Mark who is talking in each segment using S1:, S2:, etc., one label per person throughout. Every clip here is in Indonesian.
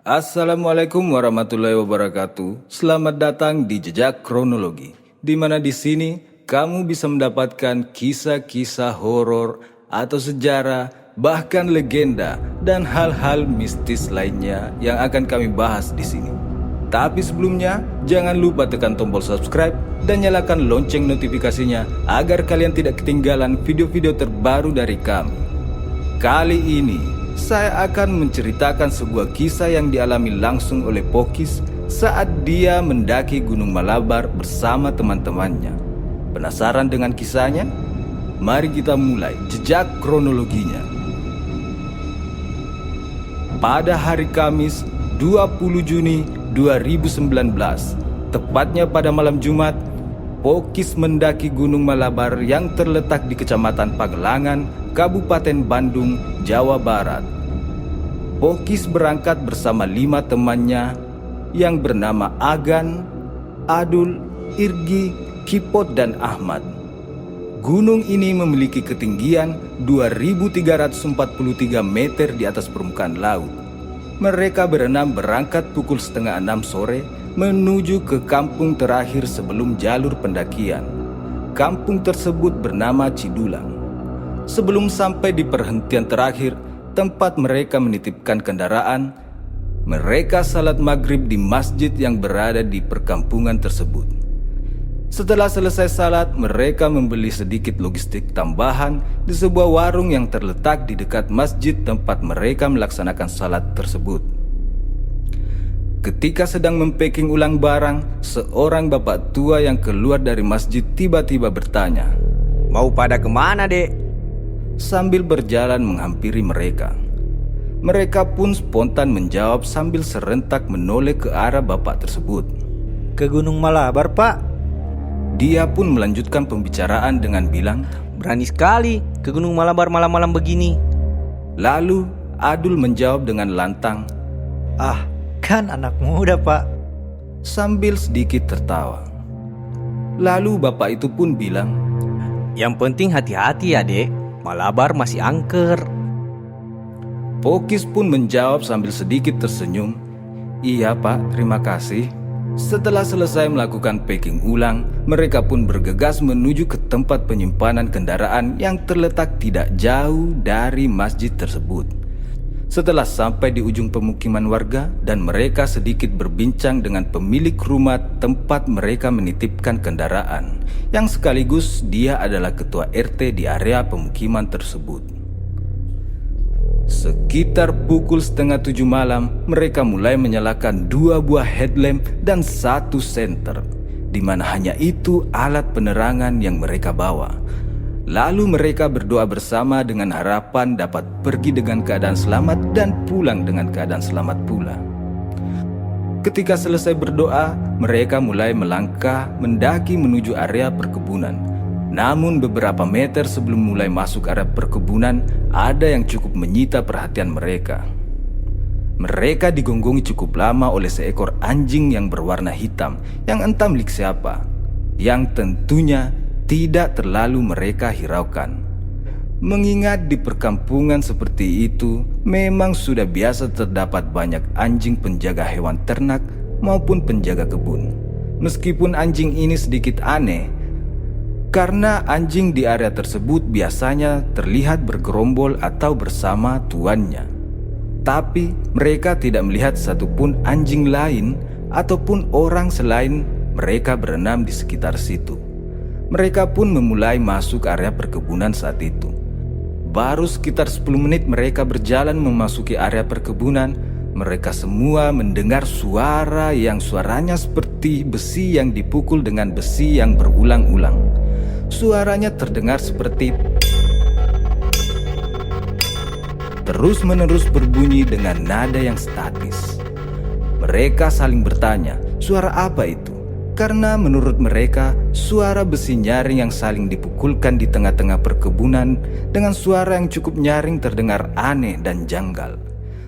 S1: Assalamualaikum warahmatullahi wabarakatuh. Selamat datang di Jejak Kronologi, di mana di sini kamu bisa mendapatkan kisah-kisah horor atau sejarah, bahkan legenda dan hal-hal mistis lainnya yang akan kami bahas di sini. Tapi sebelumnya, jangan lupa tekan tombol subscribe dan nyalakan lonceng notifikasinya agar kalian tidak ketinggalan video-video terbaru dari kami. Kali ini, saya akan menceritakan sebuah kisah yang dialami langsung oleh Pokis saat dia mendaki Gunung Malabar bersama teman-temannya. Penasaran dengan kisahnya? Mari kita mulai jejak kronologinya. Pada hari Kamis 20 Juni 2019, tepatnya pada malam Jumat, Pokis mendaki Gunung Malabar yang terletak di Kecamatan Pagelangan, Kabupaten Bandung, Jawa Barat. Pokis berangkat bersama 5 temannya yang bernama Agan, Adul, Irgi, Kipot, dan Ahmad. Gunung ini memiliki ketinggian 2.343 meter di atas permukaan laut. Mereka berenam berangkat pukul setengah 6 sore menuju ke kampung terakhir sebelum jalur pendakian. Kampung tersebut bernama Cidulang. Sebelum sampai di perhentian terakhir, tempat mereka menitipkan kendaraan, mereka salat maghrib di masjid yang berada di perkampungan tersebut. Setelah selesai salat, mereka membeli sedikit logistik tambahan di sebuah warung yang terletak di dekat masjid tempat mereka melaksanakan salat tersebut. Ketika sedang mempacking ulang barang, seorang bapak tua yang keluar dari masjid tiba-tiba bertanya,
S2: "Mau pada kemana, Dek?"
S1: sambil berjalan menghampiri mereka. Mereka pun spontan menjawab sambil serentak menoleh ke arah bapak tersebut.
S2: "Ke Gunung Malabar, Pak."
S1: Dia pun melanjutkan pembicaraan dengan bilang,
S2: "Berani sekali ke Gunung Malabar malam-malam begini."
S1: Lalu Adul menjawab dengan lantang,
S3: "Ah, kan anak muda, Pak."
S1: sambil sedikit tertawa. Lalu bapak itu pun bilang,
S2: "Yang penting hati-hati ya, Dek. Malabar masih angker."
S1: Pokis pun menjawab sambil sedikit tersenyum, "Iya Pak, terima kasih." Setelah selesai melakukan packing ulang, mereka pun bergegas menuju ke tempat penyimpanan kendaraan yang terletak tidak jauh dari masjid tersebut. Setelah sampai di ujung pemukiman warga dan mereka sedikit berbincang dengan pemilik rumah tempat mereka menitipkan kendaraan, yang sekaligus dia adalah ketua RT di area pemukiman tersebut. Sekitar pukul setengah 7 malam, mereka mulai menyalakan 2 buah headlamp dan 1 senter, di mana hanya itu alat penerangan yang mereka bawa. Lalu mereka berdoa bersama dengan harapan dapat pergi dengan keadaan selamat dan pulang dengan keadaan selamat pula. Ketika selesai berdoa, mereka mulai melangkah mendaki menuju area perkebunan. Namun beberapa meter sebelum mulai masuk area perkebunan, ada yang cukup menyita perhatian mereka. Mereka digonggongi cukup lama oleh seekor anjing yang berwarna hitam, yang entah milik siapa, yang tentunya tidak terlalu mereka hiraukan. Mengingat di perkampungan seperti itu, memang sudah biasa terdapat banyak anjing penjaga hewan ternak maupun penjaga kebun. Meskipun anjing ini sedikit aneh, karena anjing di area tersebut biasanya terlihat bergerombol atau bersama tuannya. Tapi mereka tidak melihat satupun anjing lain ataupun orang selain mereka berenam di sekitar situ. Mereka pun memulai masuk area perkebunan saat itu. Baru sekitar 10 menit mereka berjalan memasuki area perkebunan, mereka semua mendengar suara yang suaranya seperti besi yang dipukul dengan besi yang berulang-ulang. Suaranya terdengar seperti terus-menerus berbunyi dengan nada yang statis. Mereka saling bertanya, suara apa itu? Karena menurut mereka, suara besi nyaring yang saling dipukulkan di tengah-tengah perkebunan dengan suara yang cukup nyaring terdengar aneh dan janggal.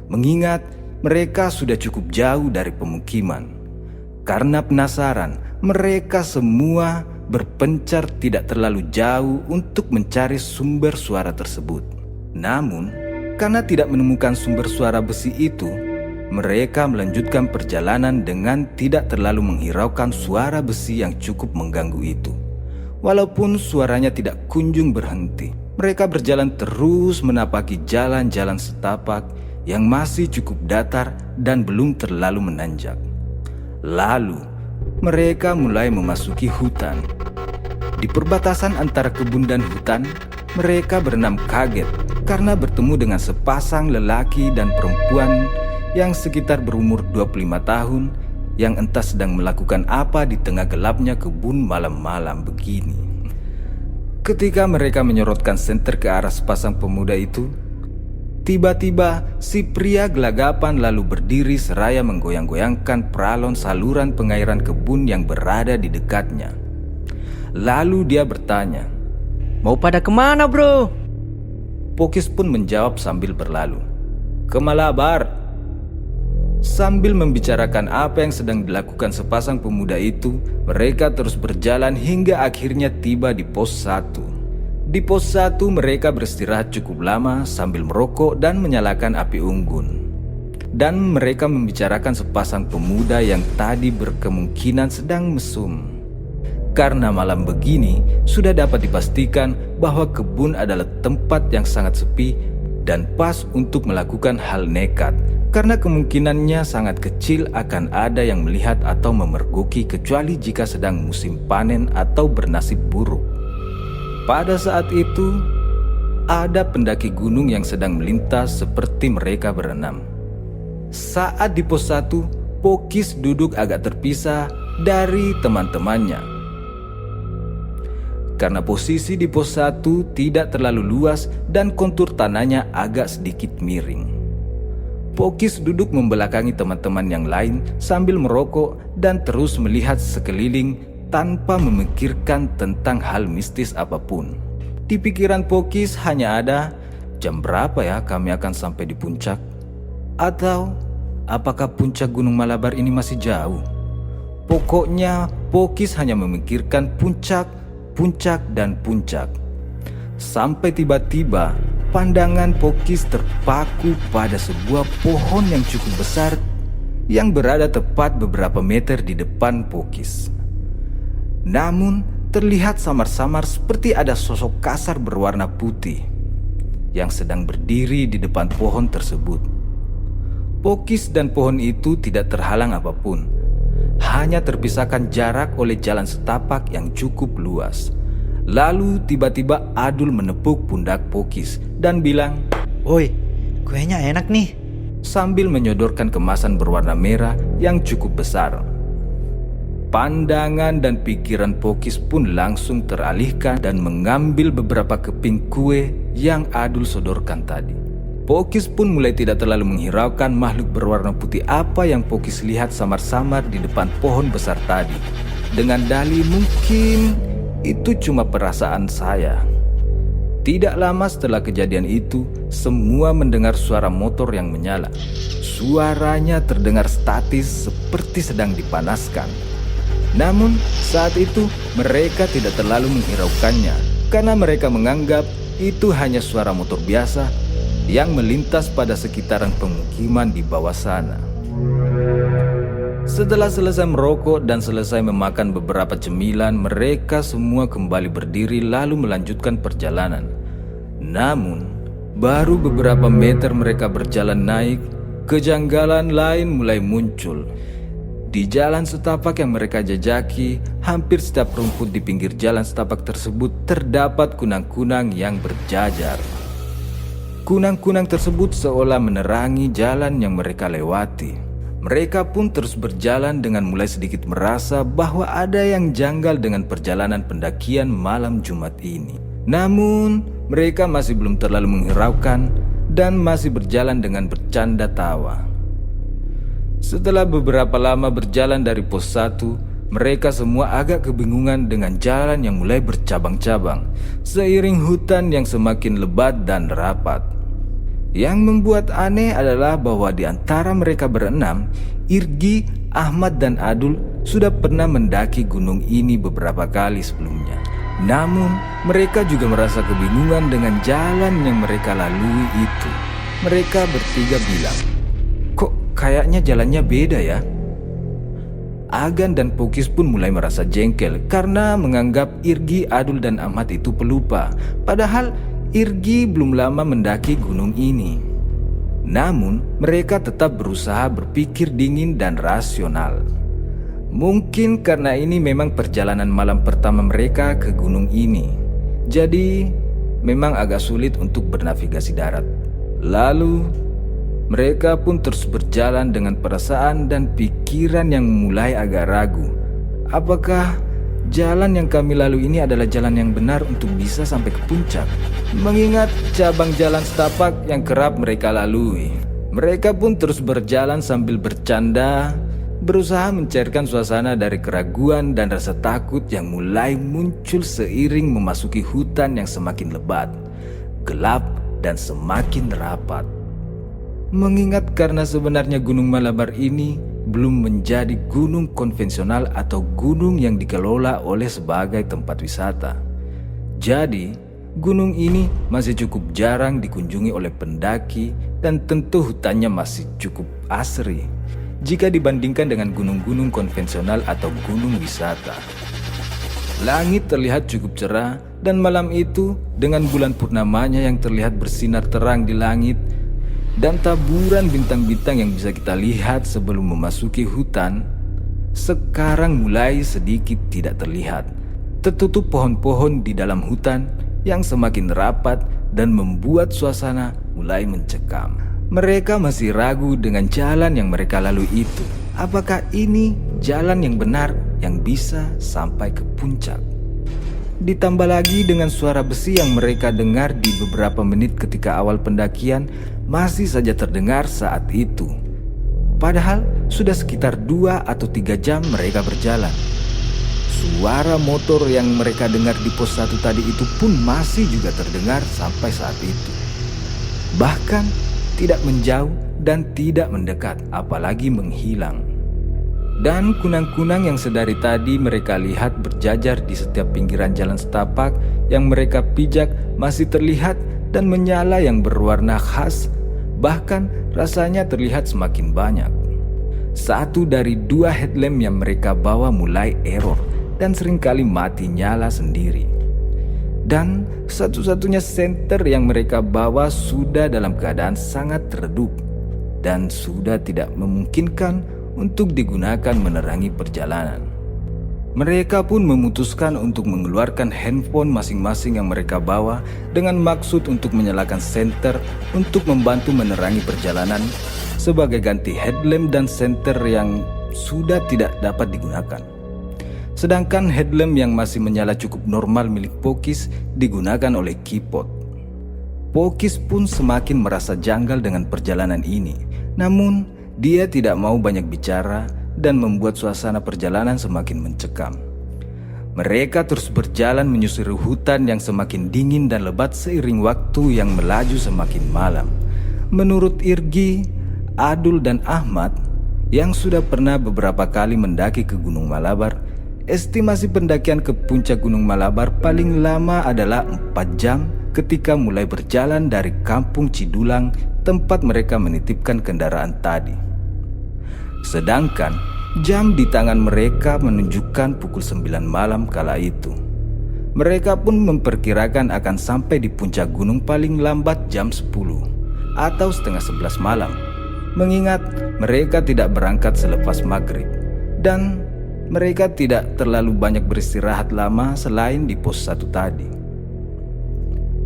S1: Mengingat mereka sudah cukup jauh dari pemukiman. Karena penasaran, mereka semua berpencar tidak terlalu jauh untuk mencari sumber suara tersebut. Namun, karena tidak menemukan sumber suara besi itu, mereka melanjutkan perjalanan dengan tidak terlalu menghiraukan suara besi yang cukup mengganggu itu. Walaupun suaranya tidak kunjung berhenti, mereka berjalan terus menapaki jalan-jalan setapak yang masih cukup datar dan belum terlalu menanjak. Lalu, mereka mulai memasuki hutan. Di perbatasan antara kebun dan hutan, mereka berenam kaget karena bertemu dengan sepasang lelaki dan perempuan yang sekitar berumur 25 tahun yang entah sedang melakukan apa di tengah gelapnya kebun malam-malam begini. Ketika mereka menyorotkan senter ke arah sepasang pemuda itu, tiba-tiba si pria gelagapan lalu berdiri seraya menggoyang-goyangkan peralon saluran pengairan kebun yang berada di dekatnya. Lalu dia bertanya,
S2: Mau pada kemana bro?
S1: Pokis pun menjawab sambil berlalu, "Ke Malabar." Sambil membicarakan apa yang sedang dilakukan sepasang pemuda itu, mereka terus berjalan hingga akhirnya tiba di pos 1. Di pos 1 mereka beristirahat cukup lama sambil merokok dan menyalakan api unggun. Dan mereka membicarakan sepasang pemuda yang tadi berkemungkinan sedang mesum. Karena malam begini, sudah dapat dipastikan bahwa kebun adalah tempat yang sangat sepi dan pas untuk melakukan hal nekat, karena kemungkinannya sangat kecil akan ada yang melihat atau memergoki kecuali jika sedang musim panen atau bernasib buruk. Pada saat itu, ada pendaki gunung yang sedang melintas seperti mereka berenam. Saat di pos 1, Pokis duduk agak terpisah dari teman-temannya. Karena posisi di pos 1 tidak terlalu luas dan kontur tanahnya agak sedikit miring. Pokis duduk membelakangi teman-teman yang lain sambil merokok dan terus melihat sekeliling tanpa memikirkan tentang hal mistis apapun. Di pikiran Pokis hanya ada, jam berapa ya kami akan sampai di puncak? Atau apakah puncak Gunung Malabar ini masih jauh? Pokoknya Pokis hanya memikirkan puncak, dan puncak. Sampai tiba-tiba pandangan Pokis terpaku pada sebuah pohon yang cukup besar yang berada tepat beberapa meter di depan Pokis. Namun terlihat samar-samar seperti ada sosok kasar berwarna putih yang sedang berdiri di depan pohon tersebut. Pokis dan pohon itu tidak terhalang apapun, hanya terpisahkan jarak oleh jalan setapak yang cukup luas. Lalu tiba-tiba Adul menepuk pundak Pokis dan bilang,
S3: "Woi, kuenya enak nih."
S1: Sambil menyodorkan kemasan berwarna merah yang cukup besar. Pandangan dan pikiran Pokis pun langsung teralihkan dan mengambil beberapa keping kue yang Adul sodorkan tadi. Pokis pun mulai tidak terlalu menghiraukan makhluk berwarna putih apa yang Pokis lihat samar-samar di depan pohon besar tadi. Dengan dalih mungkin itu cuma perasaan saya. Tidak lama setelah kejadian itu, semua mendengar suara motor yang menyala. Suaranya terdengar statis seperti sedang dipanaskan. Namun saat itu mereka tidak terlalu menghiraukannya karena mereka menganggap itu hanya suara motor biasa yang melintas pada sekitaran pemukiman di bawah sana. Setelah selesai merokok dan selesai memakan beberapa cemilan, mereka semua kembali berdiri lalu melanjutkan perjalanan. Namun, baru beberapa meter mereka berjalan naik, kejanggalan lain mulai muncul. Di jalan setapak yang mereka jajaki, hampir setiap rumput di pinggir jalan setapak tersebut terdapat kunang-kunang yang berjajar. Kunang-kunang tersebut seolah menerangi jalan yang mereka lewati. Mereka pun terus berjalan dengan mulai sedikit merasa bahwa ada yang janggal dengan perjalanan pendakian malam Jumat ini. Namun, mereka masih belum terlalu menghiraukan dan masih berjalan dengan bercanda tawa. Setelah beberapa lama berjalan dari pos 1, mereka semua agak kebingungan dengan jalan yang mulai bercabang-cabang seiring hutan yang semakin lebat dan rapat. Yang membuat aneh adalah bahwa di antara mereka berenam, Irgi, Ahmad, dan Adul sudah pernah mendaki gunung ini beberapa kali sebelumnya. Namun, mereka juga merasa kebingungan dengan jalan yang mereka lalui itu. Mereka bertiga bilang, "Kok kayaknya jalannya beda ya. Agan dan Pokis pun mulai merasa jengkel karena menganggap Irgi, Adul, dan Ahmad itu pelupa. Padahal Irgi belum lama mendaki gunung ini. Namun mereka tetap berusaha berpikir dingin dan rasional. Mungkin karena ini memang perjalanan malam pertama mereka ke gunung ini. Jadi memang agak sulit untuk bernavigasi darat. Lalu mereka pun terus berjalan dengan perasaan dan pikiran yang mulai agak ragu. Apakah jalan yang kami lalui ini adalah jalan yang benar untuk bisa sampai ke puncak? Mengingat cabang jalan setapak yang kerap mereka lalui. Mereka pun terus berjalan sambil bercanda, berusaha mencairkan suasana dari keraguan dan rasa takut yang mulai muncul seiring memasuki hutan yang semakin lebat, gelap, dan semakin rapat. Mengingat karena sebenarnya Gunung Malabar ini belum menjadi gunung konvensional atau gunung yang dikelola oleh sebagai tempat wisata. Jadi, gunung ini masih cukup jarang dikunjungi oleh pendaki dan tentu hutannya masih cukup asri jika dibandingkan dengan gunung-gunung konvensional atau gunung wisata. Langit terlihat cukup cerah dan malam itu dengan bulan purnamanya yang terlihat bersinar terang di langit dan taburan bintang-bintang yang bisa kita lihat sebelum memasuki hutan, sekarang mulai sedikit tidak terlihat. Tertutup pohon-pohon di dalam hutan yang semakin rapat dan membuat suasana mulai mencekam. Mereka masih ragu dengan jalan yang mereka lalui itu. Apakah ini jalan yang benar yang bisa sampai ke puncak? Ditambah lagi dengan suara besi yang mereka dengar di beberapa menit ketika awal pendakian masih saja terdengar saat itu. Padahal sudah sekitar 2 atau 3 jam mereka berjalan. Suara motor yang mereka dengar di pos 1 tadi itu pun masih juga terdengar sampai saat itu. Bahkan tidak menjauh dan tidak mendekat, apalagi menghilang. Dan kunang-kunang yang sedari tadi mereka lihat berjajar di setiap pinggiran jalan setapak yang mereka pijak masih terlihat dan menyala yang berwarna khas, bahkan rasanya terlihat semakin banyak. 1 dari 2 headlamp yang mereka bawa mulai error dan seringkali mati nyala sendiri. Dan satu-satunya senter yang mereka bawa sudah dalam keadaan sangat redup dan sudah tidak memungkinkan untuk digunakan menerangi perjalanan. Mereka pun memutuskan untuk mengeluarkan handphone masing-masing yang mereka bawa dengan maksud untuk menyalakan senter untuk membantu menerangi perjalanan sebagai ganti headlamp dan senter yang sudah tidak dapat digunakan. Sedangkan headlamp yang masih menyala cukup normal milik Pokis digunakan oleh Kipot. Pokis pun semakin merasa janggal dengan perjalanan ini. Namun, dia tidak mau banyak bicara dan membuat suasana perjalanan semakin mencekam. Mereka terus berjalan menyusuri hutan yang semakin dingin dan lebat seiring waktu yang melaju semakin malam. Menurut Irgi, Adul, dan Ahmad yang sudah pernah beberapa kali mendaki ke Gunung Malabar, estimasi pendakian ke puncak Gunung Malabar paling lama adalah 4 jam ketika mulai berjalan dari Kampung Cidulang, tempat mereka menitipkan kendaraan tadi. Sedangkan jam di tangan mereka menunjukkan pukul 9 malam kala itu. Mereka pun memperkirakan akan sampai di puncak gunung paling lambat jam 10 atau setengah 11 malam, mengingat mereka tidak berangkat selepas maghrib dan mereka tidak terlalu banyak beristirahat lama selain di pos 1 tadi.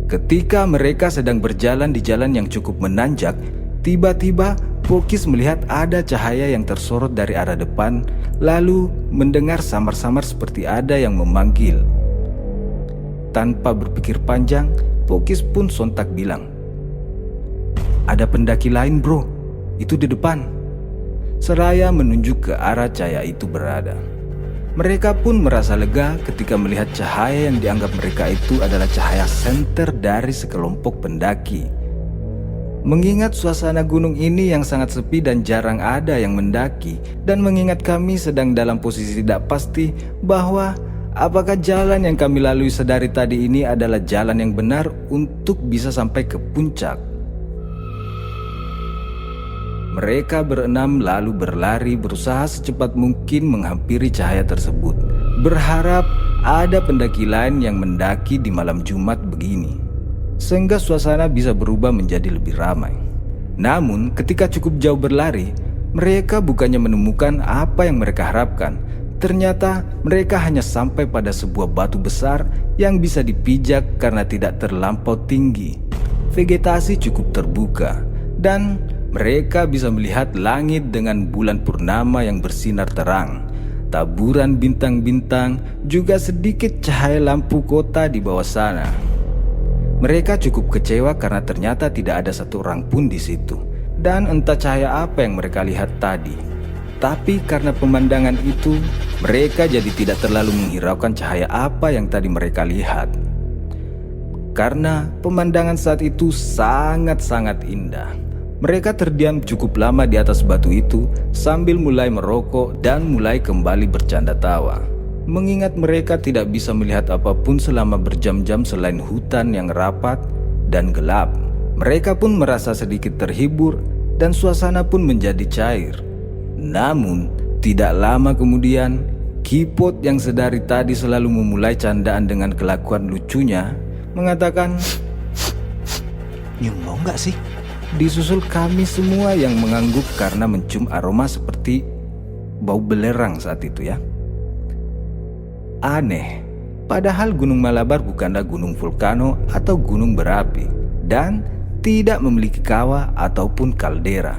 S1: Ketika mereka sedang berjalan di jalan yang cukup menanjak, tiba-tiba Pokis melihat ada cahaya yang tersorot dari arah depan, lalu mendengar samar-samar seperti ada yang memanggil. Tanpa berpikir panjang, Pokis pun sontak bilang, "Ada pendaki lain bro, itu di depan." Seraya menunjuk ke arah cahaya itu berada. Mereka pun merasa lega ketika melihat cahaya yang dianggap mereka itu adalah cahaya senter dari sekelompok pendaki. Mengingat suasana gunung ini yang sangat sepi dan jarang ada yang mendaki, dan mengingat kami sedang dalam posisi tidak pasti bahwa apakah jalan yang kami lalui sedari tadi ini adalah jalan yang benar untuk bisa sampai ke puncak. Mereka berenam lalu berlari berusaha secepat mungkin menghampiri cahaya tersebut, berharap ada pendaki lain yang mendaki di malam Jumat begini, sehingga suasana bisa berubah menjadi lebih ramai. Namun ketika cukup jauh berlari, mereka bukannya menemukan apa yang mereka harapkan. Ternyata mereka hanya sampai pada sebuah batu besar yang bisa dipijak karena tidak terlampau tinggi. Vegetasi cukup terbuka dan mereka bisa melihat langit dengan bulan purnama yang bersinar terang. Taburan bintang-bintang, juga sedikit cahaya lampu kota di bawah sana. Mereka cukup kecewa karena ternyata tidak ada satu orang pun di situ. Dan entah cahaya apa yang mereka lihat tadi. Tapi karena pemandangan itu, mereka jadi tidak terlalu menghiraukan cahaya apa yang tadi mereka lihat. Karena pemandangan saat itu sangat-sangat indah. Mereka terdiam cukup lama di atas batu itu sambil mulai merokok dan mulai kembali bercanda tawa. Mengingat mereka tidak bisa melihat apapun selama berjam-jam selain hutan yang rapat dan gelap. Mereka pun merasa sedikit terhibur dan suasana pun menjadi cair. Namun tidak lama kemudian, Kipot yang sedari tadi selalu memulai candaan dengan kelakuan lucunya mengatakan,
S3: Nyium bau nggak sih?
S1: disusul kami semua yang mengangguk karena mencium aroma seperti bau belerang saat itu ya. Aneh, padahal Gunung Malabar bukanlah gunung vulkano atau gunung berapi dan tidak memiliki kawah ataupun kaldera.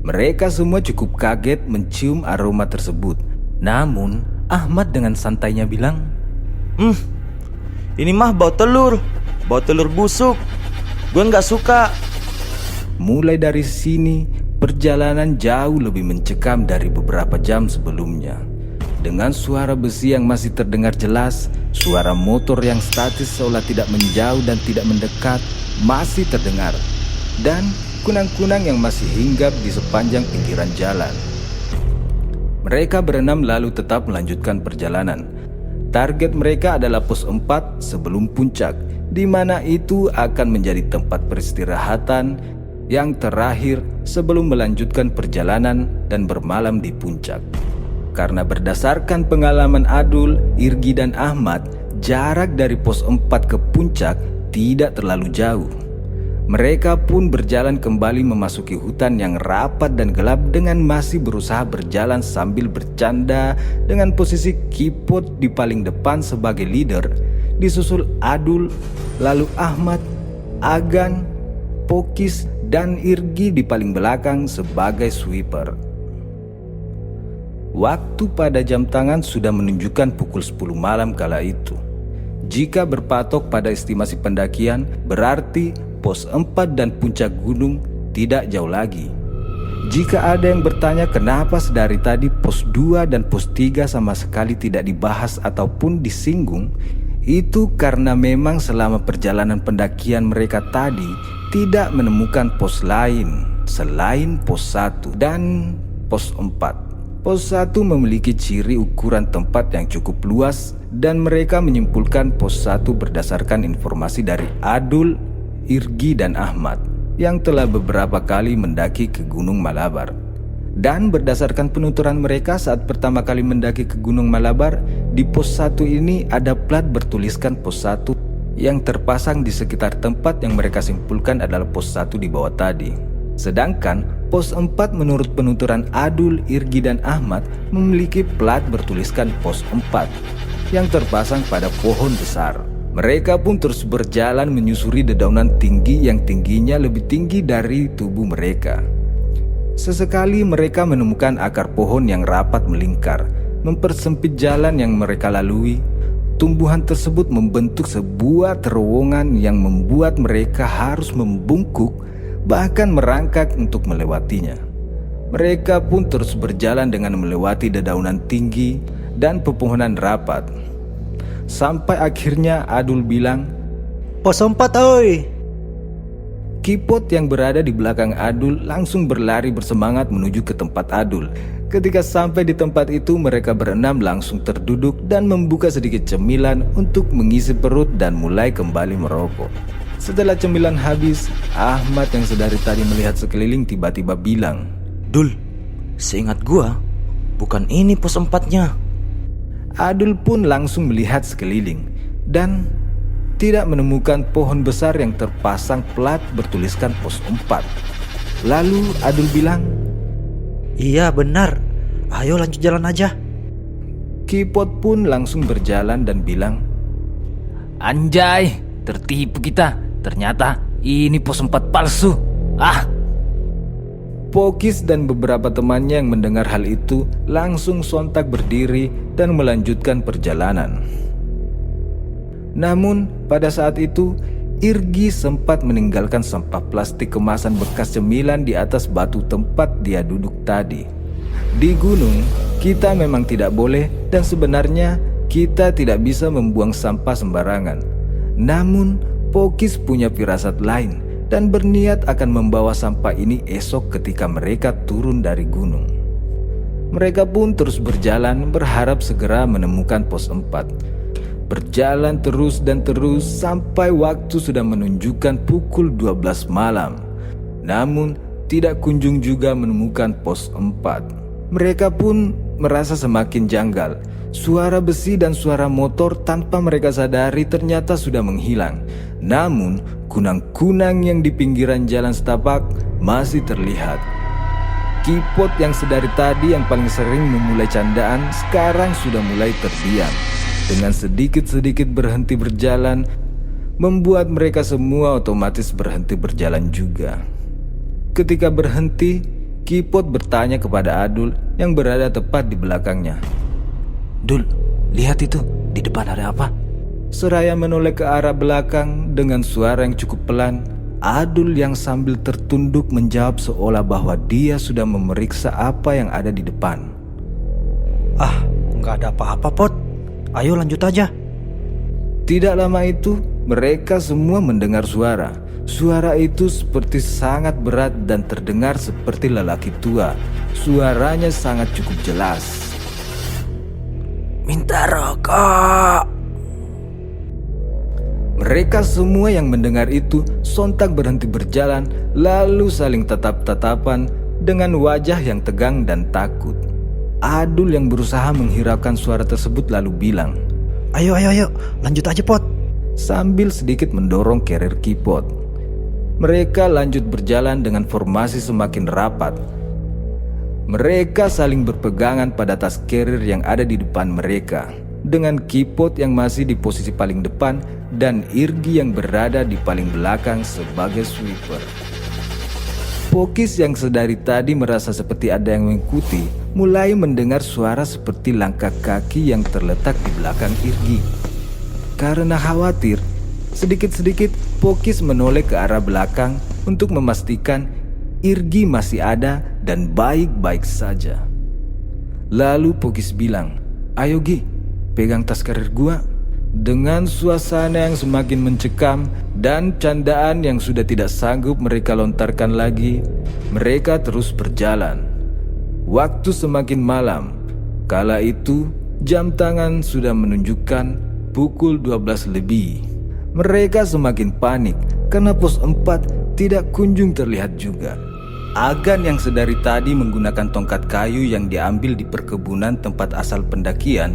S1: Mereka semua cukup kaget mencium aroma tersebut. Namun Ahmad dengan santainya bilang,
S4: Ini mah bau telur busuk. Gue nggak suka.
S1: mulai dari sini perjalanan jauh lebih mencekam dari beberapa jam sebelumnya. Dengan suara besi yang masih terdengar jelas, suara motor yang statis seolah tidak menjauh dan tidak mendekat masih terdengar, dan kunang-kunang yang masih hinggap di sepanjang pinggiran jalan. Mereka berenam lalu tetap melanjutkan perjalanan. Target mereka adalah pos 4 sebelum puncak, di mana itu akan menjadi tempat peristirahatan yang terakhir sebelum melanjutkan perjalanan dan bermalam di puncak. Karena berdasarkan pengalaman Adul, Irgi dan Ahmad, jarak dari pos 4 ke puncak tidak terlalu jauh. Mereka pun berjalan kembali memasuki hutan yang rapat dan gelap dengan masih berusaha berjalan sambil bercanda dengan posisi Kipot di paling depan sebagai leader, disusul Adul, lalu Ahmad, Agan, Pokis, dan Irgi di paling belakang sebagai sweeper. Waktu pada jam tangan sudah menunjukkan pukul 10 malam kala itu. Jika berpatok pada estimasi pendakian, berarti pos 4 dan puncak gunung tidak jauh lagi. Jika ada yang bertanya kenapa sedari tadi pos 2 dan pos 3 sama sekali tidak dibahas ataupun disinggung, itu karena memang selama perjalanan pendakian mereka tadi tidak menemukan pos lain selain pos 1 dan pos 4. Pos 1 memiliki ciri ukuran tempat yang cukup luas dan mereka menyimpulkan pos 1 berdasarkan informasi dari Adul, Irgi dan Ahmad yang telah beberapa kali mendaki ke Gunung Malabar. Dan berdasarkan penuturan mereka saat pertama kali mendaki ke Gunung Malabar, di pos 1 ini ada plat bertuliskan pos 1 yang terpasang di sekitar tempat yang mereka simpulkan adalah pos 1 di bawah tadi. Sedangkan pos 4 menurut penuturan Adul, Irgi dan Ahmad memiliki plat bertuliskan pos 4 yang terpasang pada pohon besar. Mereka pun terus berjalan menyusuri dedaunan tinggi yang tingginya lebih tinggi dari tubuh mereka. Sesekali mereka menemukan akar pohon yang rapat melingkar, mempersempit jalan yang mereka lalui. Tumbuhan tersebut membentuk sebuah terowongan yang membuat mereka harus membungkuk, bahkan merangkak untuk melewatinya. Mereka pun terus berjalan dengan melewati dedaunan tinggi dan pepohonan rapat. Sampai akhirnya Adul bilang,
S3: Pos 4 oi.
S1: Kipot yang berada di belakang Adul langsung berlari bersemangat menuju ke tempat Adul. Ketika sampai di tempat itu, mereka berenam langsung terduduk dan membuka sedikit cemilan untuk mengisi perut dan mulai kembali merokok. Setelah cemilan habis, Ahmad yang sedari tadi melihat sekeliling tiba-tiba bilang,
S4: Dul, seingat gua, bukan ini pos 4-nya.
S1: Adul pun langsung melihat sekeliling dan tidak menemukan pohon besar yang terpasang plat bertuliskan pos 4. Lalu Adul bilang,
S3: Iya benar, ayo lanjut jalan aja.
S1: Kipot pun langsung berjalan dan bilang,
S5: Anjay, tertipu kita. Ternyata ini pos 4 palsu.
S1: Pokis dan beberapa temannya yang mendengar hal itu langsung sontak berdiri dan melanjutkan perjalanan. Namun pada saat itu Irgi sempat meninggalkan sampah plastik kemasan bekas cemilan di atas batu tempat dia duduk tadi. Di gunung kita memang tidak boleh dan sebenarnya kita tidak bisa membuang sampah sembarangan. Namun Pokis punya firasat lain dan berniat akan membawa sampah ini esok ketika mereka turun dari gunung. Mereka pun terus berjalan berharap segera menemukan pos 4. Berjalan terus dan terus sampai waktu sudah menunjukkan pukul 12 malam. Namun tidak kunjung juga menemukan pos 4. Mereka pun merasa semakin janggal. Suara besi dan suara motor tanpa mereka sadari ternyata sudah menghilang. Namun kunang-kunang yang di pinggiran jalan setapak masih terlihat. Kipot yang sedari tadi yang paling sering memulai candaan sekarang sudah mulai terdiam. Dengan sedikit-sedikit berhenti berjalan, membuat mereka semua otomatis berhenti berjalan juga. Ketika berhenti, Kipot bertanya kepada Adul yang berada tepat di belakangnya.
S5: Dul, lihat itu, di depan ada apa?
S1: Seraya menoleh ke arah belakang dengan suara yang cukup pelan, Adul yang sambil tertunduk menjawab seolah bahwa dia sudah memeriksa apa yang ada di depan.
S3: Nggak ada apa-apa, Pot. Ayo lanjut aja.
S1: Tidak lama itu, mereka semua mendengar suara. Suara itu seperti sangat berat dan terdengar seperti lelaki tua. Suaranya sangat cukup jelas.
S5: Minta rokok.
S1: Mereka semua yang mendengar itu sontak berhenti berjalan, lalu saling tatap-tatapan dengan wajah yang tegang dan takut. Adul yang berusaha menghiraukan suara tersebut lalu bilang,
S3: Ayo, lanjut aja, Pot.
S1: sambil sedikit mendorong carrier Kipot. Mereka lanjut berjalan dengan formasi semakin rapat. Mereka saling berpegangan pada tas carrier yang ada di depan mereka, dengan Kipot yang masih di posisi paling depan dan Irgi yang berada di paling belakang sebagai sweeper. Pokis yang sedari tadi merasa seperti ada yang mengikuti, mulai mendengar suara seperti langkah kaki yang terletak di belakang Irgi. Karena khawatir, sedikit-sedikit Pokis menoleh ke arah belakang untuk memastikan Irgi masih ada dan baik-baik saja. Lalu Pokis bilang, Ayo Gi, pegang tas karir gua. Dengan suasana yang semakin mencekam dan candaan yang sudah tidak sanggup mereka lontarkan lagi, mereka terus berjalan. Waktu semakin malam. Kala itu jam tangan sudah menunjukkan pukul 12 lebih. Mereka semakin panik karena pos 4 tidak kunjung terlihat juga. Agan yang sedari tadi menggunakan tongkat kayu yang diambil di perkebunan tempat asal pendakian,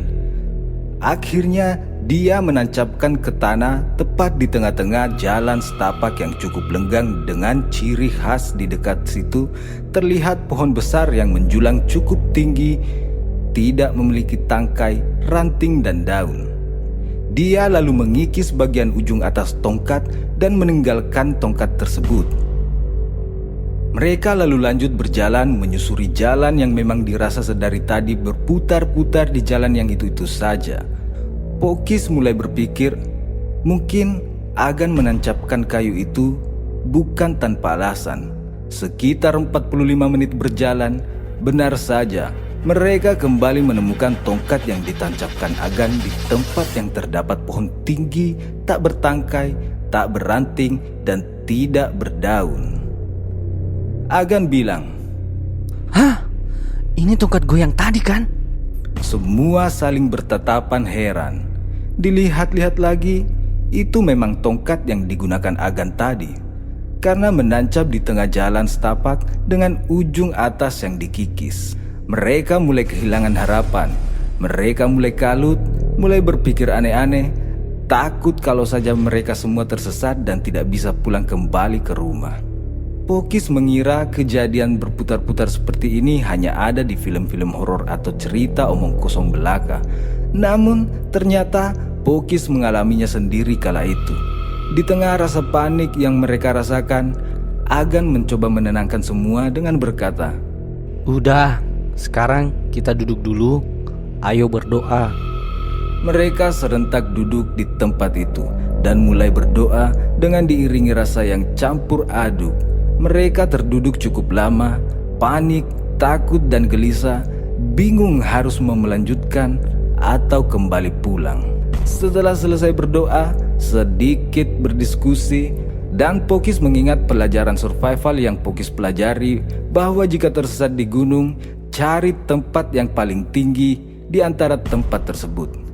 S1: akhirnya dia menancapkan ke tanah tepat di tengah-tengah jalan setapak yang cukup lenggang. Dengan ciri khas di dekat situ terlihat pohon besar yang menjulang cukup tinggi, tidak memiliki tangkai, ranting dan daun. Dia lalu mengikis bagian ujung atas tongkat dan meninggalkan tongkat tersebut. Mereka lalu lanjut berjalan menyusuri jalan yang memang dirasa sedari tadi berputar-putar di jalan yang itu-itu saja. Pokis mulai berpikir, mungkin Agan menancapkan kayu itu bukan tanpa alasan. Sekitar 45 menit berjalan, benar saja mereka kembali menemukan tongkat yang ditancapkan Agan di tempat yang terdapat pohon tinggi, tak bertangkai, tak beranting, dan tidak berdaun. Agan bilang,
S5: Hah? Ini tongkat gue yang tadi kan?
S1: Semua saling bertatapan heran. Dilihat-lihat lagi, itu memang tongkat yang digunakan Agan tadi. karena menancap di tengah jalan setapak dengan ujung atas yang dikikis. Mereka mulai kehilangan harapan. Mereka mulai kalut, mulai berpikir aneh-aneh, takut kalau saja mereka semua tersesat dan tidak bisa pulang kembali ke rumah. Pokis mengira kejadian berputar-putar seperti ini hanya ada di film-film horor atau cerita omong kosong belaka. Namun ternyata Pokis mengalaminya sendiri kala itu. Di tengah rasa panik yang mereka rasakan, Agan mencoba menenangkan semua dengan berkata,
S2: Udah, sekarang kita duduk dulu. Ayo berdoa.
S1: Mereka serentak duduk di tempat itu dan mulai berdoa dengan diiringi rasa yang campur aduk. Mereka terduduk cukup lama, panik, takut dan gelisah, bingung harus melanjutkan atau kembali pulang. Setelah selesai berdoa, sedikit berdiskusi, dan Pokis mengingat pelajaran survival yang Pokis pelajari bahwa jika tersesat di gunung, cari tempat yang paling tinggi di antara tempat tersebut.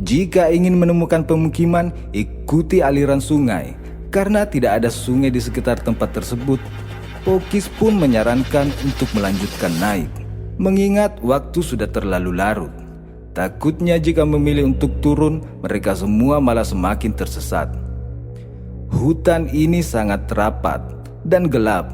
S1: Jika ingin menemukan pemukiman, ikuti aliran sungai. Karena tidak ada sungai di sekitar tempat tersebut, Pokis pun menyarankan untuk melanjutkan naik, mengingat waktu sudah terlalu larut. Takutnya jika memilih untuk turun, mereka semua malah semakin tersesat. Hutan ini sangat rapat dan gelap.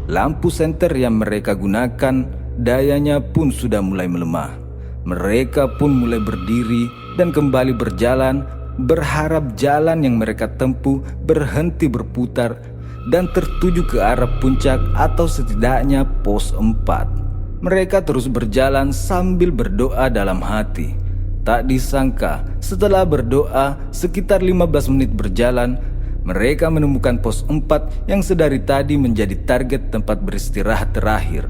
S1: Lampu senter yang mereka gunakan, dayanya pun sudah mulai melemah. Mereka pun mulai berdiri dan kembali berjalan, berharap jalan yang mereka tempuh berhenti berputar dan tertuju ke arah puncak atau setidaknya pos 4. Mereka terus berjalan sambil berdoa dalam hati. Tak disangka setelah berdoa sekitar 15 menit berjalan, mereka menemukan pos 4 yang sedari tadi menjadi target tempat beristirahat terakhir.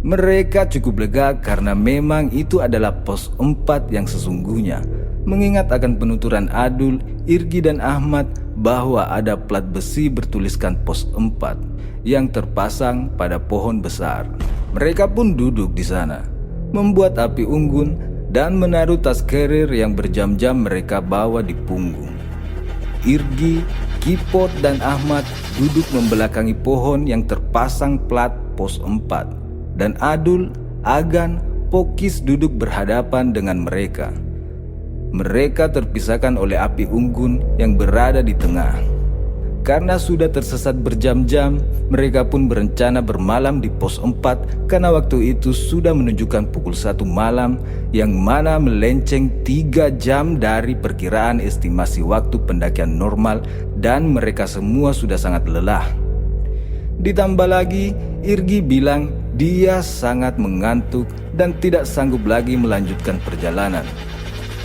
S1: Mereka cukup lega karena memang itu adalah pos 4 yang sesungguhnya. Mengingat akan penuturan Adul, Irgi dan Ahmad bahwa ada plat besi bertuliskan pos 4 yang terpasang pada pohon besar. Mereka pun duduk di sana, membuat api unggun dan menaruh tas carrier yang berjam-jam mereka bawa di punggung. Irgi, Kipot dan Ahmad duduk membelakangi pohon yang terpasang plat pos 4 dan Adul, Agan, Pokis duduk berhadapan dengan mereka. Mereka terpisahkan oleh api unggun yang berada di tengah. Karena sudah tersesat berjam-jam, mereka pun berencana bermalam di pos 4 karena waktu itu sudah menunjukkan pukul 1 malam yang mana melenceng 3 jam dari perkiraan estimasi waktu pendakian normal dan mereka semua sudah sangat lelah. Ditambah lagi, Irgi bilang dia sangat mengantuk dan tidak sanggup lagi melanjutkan perjalanan.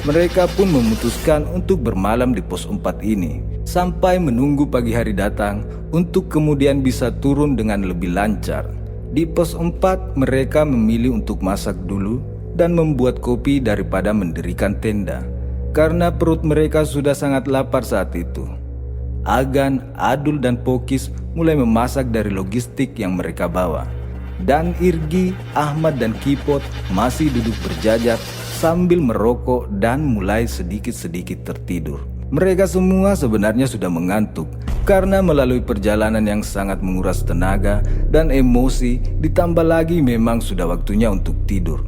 S1: Mereka pun memutuskan untuk bermalam di pos 4 ini sampai menunggu pagi hari datang untuk kemudian bisa turun dengan lebih lancar. Di pos 4 mereka memilih untuk masak dulu dan membuat kopi daripada mendirikan tenda karena perut mereka sudah sangat lapar saat itu. Agan, Adul dan Pokis mulai memasak dari logistik yang mereka bawa. Dan Irgi, Ahmad dan Kipot masih duduk berjajar sambil merokok dan mulai sedikit-sedikit tertidur. Mereka semua sebenarnya sudah mengantuk karena melalui perjalanan yang sangat menguras tenaga dan emosi, ditambah lagi memang sudah waktunya untuk tidur.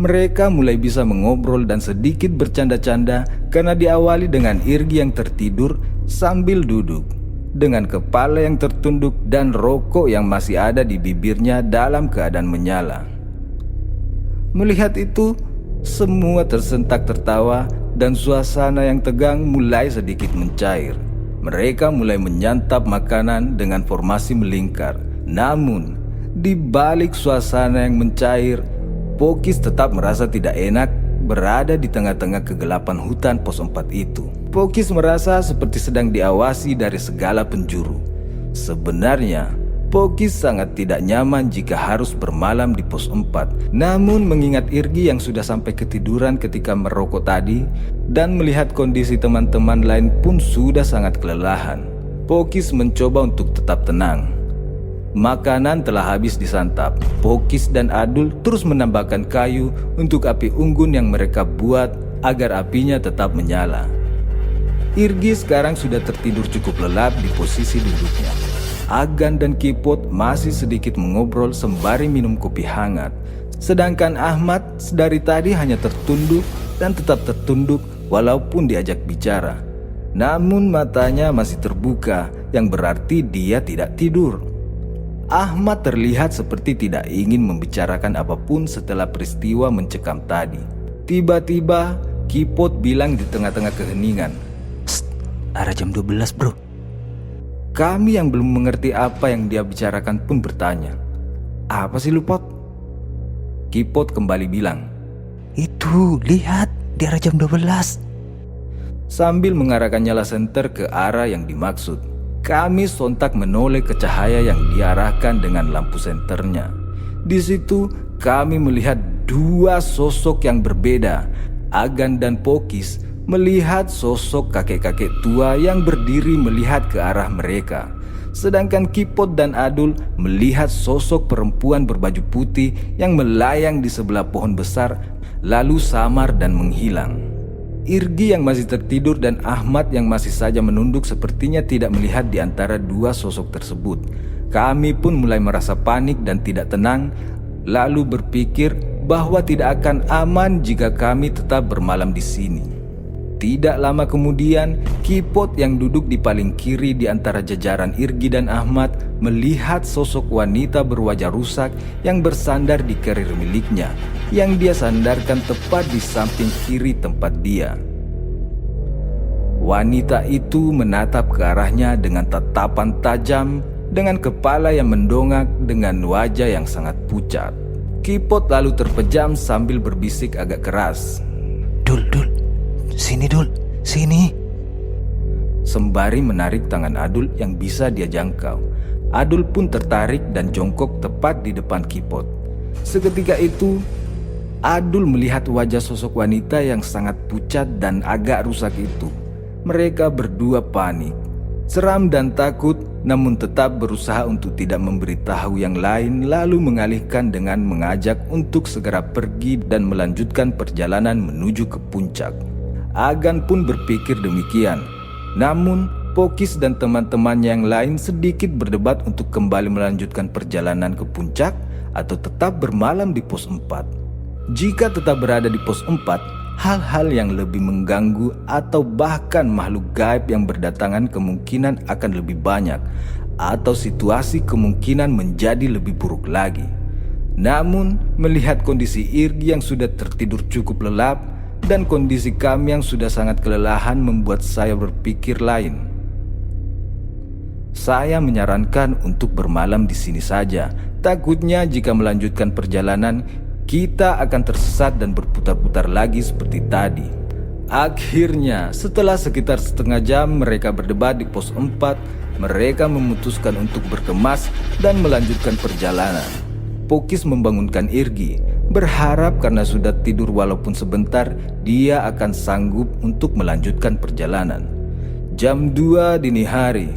S1: Mereka mulai bisa mengobrol dan sedikit bercanda-canda karena diawali dengan Irgi yang tertidur sambil duduk dengan kepala yang tertunduk dan rokok yang masih ada di bibirnya dalam keadaan menyala. Melihat itu, semua tersentak tertawa dan suasana yang tegang mulai sedikit mencair. Mereka mulai menyantap makanan dengan formasi melingkar. Namun, di balik suasana yang mencair, Pokis tetap merasa tidak enak berada di tengah-tengah kegelapan hutan pos 4 itu. Pokis merasa seperti sedang diawasi dari segala penjuru. Sebenarnya, Pokis sangat tidak nyaman jika harus bermalam di pos 4. Namun mengingat Irgi yang sudah sampai ketiduran ketika merokok tadi dan melihat kondisi teman-teman lain pun sudah sangat kelelahan, Pokis mencoba untuk tetap tenang. Makanan telah habis disantap. Pokis dan Adul terus menambahkan kayu untuk api unggun yang mereka buat agar apinya tetap menyala. Irgi sekarang sudah tertidur cukup lelap di posisi duduknya. Agan dan Kipot masih sedikit mengobrol sembari minum kopi hangat. Sedangkan Ahmad dari tadi hanya tertunduk dan tetap tertunduk walaupun diajak bicara. Namun matanya masih terbuka, yang berarti dia tidak tidur. Ahmad terlihat seperti tidak ingin membicarakan apapun setelah peristiwa mencekam tadi. Tiba-tiba Kipot bilang di tengah-tengah keheningan,
S3: Arah jam 12 bro.
S1: Kami yang belum mengerti apa yang dia bicarakan pun bertanya, "Apa sih lu, Pot?" Kipot kembali bilang,
S3: Itu lihat di arah jam 12.
S1: sambil mengarahkan nyala senter ke arah yang dimaksud. Kami sontak menoleh ke cahaya yang diarahkan dengan lampu senternya. Di situ kami melihat dua sosok yang berbeda. Agan dan Pokis melihat sosok kakek-kakek tua yang berdiri melihat ke arah mereka. Sedangkan Kipot dan Adul melihat sosok perempuan berbaju putih yang melayang di sebelah pohon besar, lalu samar dan menghilang. Irgi yang masih tertidur dan Ahmad yang masih saja menunduk sepertinya tidak melihat di antara dua sosok tersebut. Kami pun mulai merasa panik dan tidak tenang, lalu berpikir bahwa tidak akan aman jika kami tetap bermalam di sini. Tidak lama kemudian, Kipot yang duduk di paling kiri di antara jajaran Irgi dan Ahmad melihat sosok wanita berwajah rusak yang bersandar di kerir miliknya, yang dia sandarkan tepat di samping kiri tempat dia. Wanita itu menatap ke arahnya dengan tatapan tajam, dengan kepala yang mendongak, dengan wajah yang sangat pucat. Kipot lalu terpejam sambil berbisik agak keras,
S3: Dul, sini Dul, sini.
S1: sembari menarik tangan Adul yang bisa dia jangkau. Adul pun tertarik dan jongkok tepat di depan Kipot. Seketika itu, Adul melihat wajah sosok wanita yang sangat pucat dan agak rusak itu. Mereka berdua panik, seram dan takut, namun tetap berusaha untuk tidak memberitahu yang lain, lalu mengalihkan dengan mengajak untuk segera pergi dan melanjutkan perjalanan menuju ke puncak. Agan pun berpikir demikian. Namun Pokis dan teman-teman yang lain sedikit berdebat untuk kembali melanjutkan perjalanan ke puncak atau tetap bermalam di pos 4. Jika tetap berada di pos 4, hal-hal yang lebih mengganggu atau bahkan makhluk gaib yang berdatangan kemungkinan akan lebih banyak, atau situasi kemungkinan menjadi lebih buruk lagi. Namun melihat kondisi Irgi yang sudah tertidur cukup lelap dan kondisi kami yang sudah sangat kelelahan membuat saya berpikir lain. Saya menyarankan untuk bermalam di sini saja. Takutnya jika melanjutkan perjalanan, kita akan tersesat dan berputar-putar lagi seperti tadi. Akhirnya, setelah sekitar setengah jam mereka berdebat di pos 4, mereka memutuskan untuk berkemas dan melanjutkan perjalanan. Pokis membangunkan Irgi, berharap karena sudah tidur walaupun sebentar, dia akan sanggup untuk melanjutkan perjalanan. Jam 2 dini hari,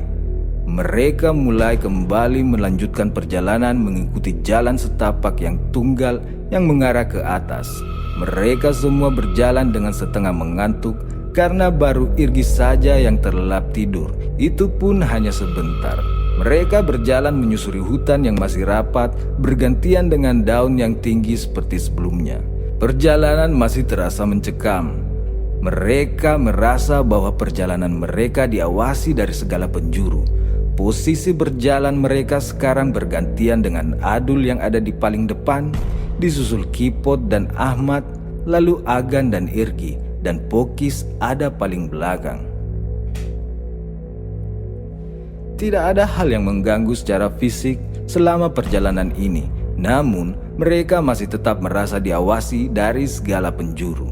S1: mereka mulai kembali melanjutkan perjalanan mengikuti jalan setapak yang tunggal yang mengarah ke atas. Mereka semua berjalan dengan setengah mengantuk karena baru Irgi saja yang terlelap tidur. Itu pun hanya sebentar. Mereka berjalan menyusuri hutan yang masih rapat, bergantian dengan daun yang tinggi seperti sebelumnya. Perjalanan masih terasa mencekam. Mereka merasa bahwa perjalanan mereka diawasi dari segala penjuru. Posisi berjalan mereka sekarang bergantian dengan Adul yang ada di paling depan, disusul Kipot dan Ahmad, lalu Agan dan Irgi, dan Pokis ada paling belakang. Tidak ada hal yang mengganggu secara fisik selama perjalanan ini, namun mereka masih tetap merasa diawasi dari segala penjuru.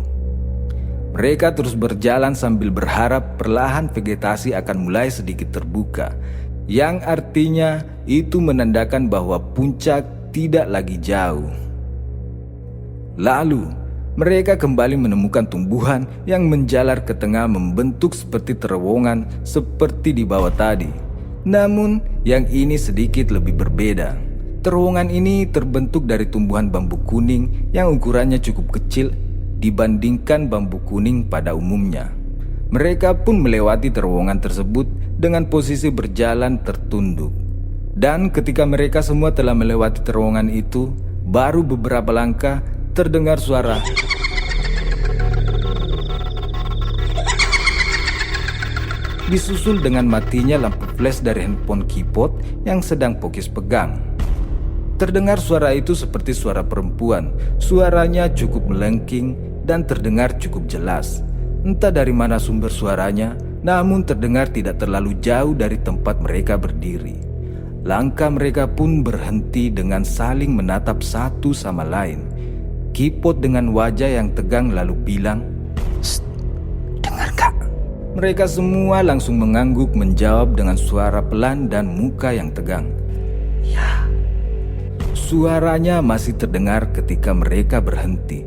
S1: Mereka terus berjalan sambil berharap perlahan vegetasi akan mulai sedikit terbuka, yang artinya itu menandakan bahwa puncak tidak lagi jauh. Lalu, mereka kembali menemukan tumbuhan yang menjalar ke tengah membentuk seperti terowongan seperti di bawah tadi. Namun, yang ini sedikit lebih berbeda. Terowongan ini terbentuk dari tumbuhan bambu kuning yang ukurannya cukup kecil dibandingkan bambu kuning pada umumnya. Mereka pun melewati terowongan tersebut dengan posisi berjalan tertunduk. Dan ketika mereka semua telah melewati terowongan itu, baru beberapa langkah terdengar suara disusul dengan matinya lampu flash dari handphone Kipot yang sedang Pokis pegang. Terdengar suara itu seperti suara perempuan. Suaranya cukup melengking dan terdengar cukup jelas. Entah dari mana sumber suaranya, namun terdengar tidak terlalu jauh dari tempat mereka berdiri. Langkah mereka pun berhenti dengan saling menatap satu sama lain. Kipot dengan wajah yang tegang lalu bilang,
S5: Dengar kak?
S1: mereka semua langsung mengangguk menjawab dengan suara pelan dan muka yang tegang.
S5: Ya.
S1: Suaranya masih terdengar ketika mereka berhenti.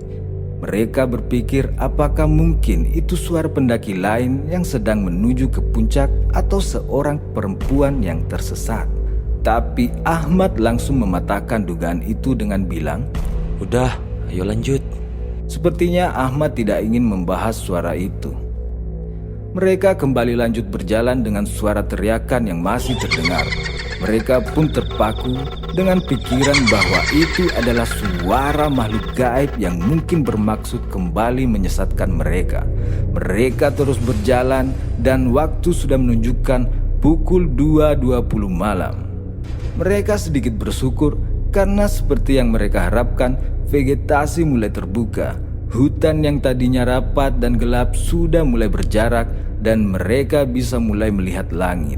S1: Mereka berpikir apakah mungkin itu suara pendaki lain yang sedang menuju ke puncak atau seorang perempuan yang tersesat. Tapi Ahmad langsung mematahkan dugaan itu dengan bilang,
S4: Udah, ayo lanjut.
S1: sepertinya Ahmad tidak ingin membahas suara itu. Mereka kembali lanjut berjalan dengan suara teriakan yang masih terdengar. Mereka pun terpaku dengan pikiran bahwa itu adalah suara makhluk gaib yang mungkin bermaksud kembali menyesatkan mereka. Mereka terus berjalan dan waktu sudah menunjukkan pukul 2.20 malam. Mereka sedikit bersyukur karena seperti yang mereka harapkan, vegetasi mulai terbuka. Hutan yang tadinya rapat dan gelap sudah mulai berjarak dan mereka bisa mulai melihat langit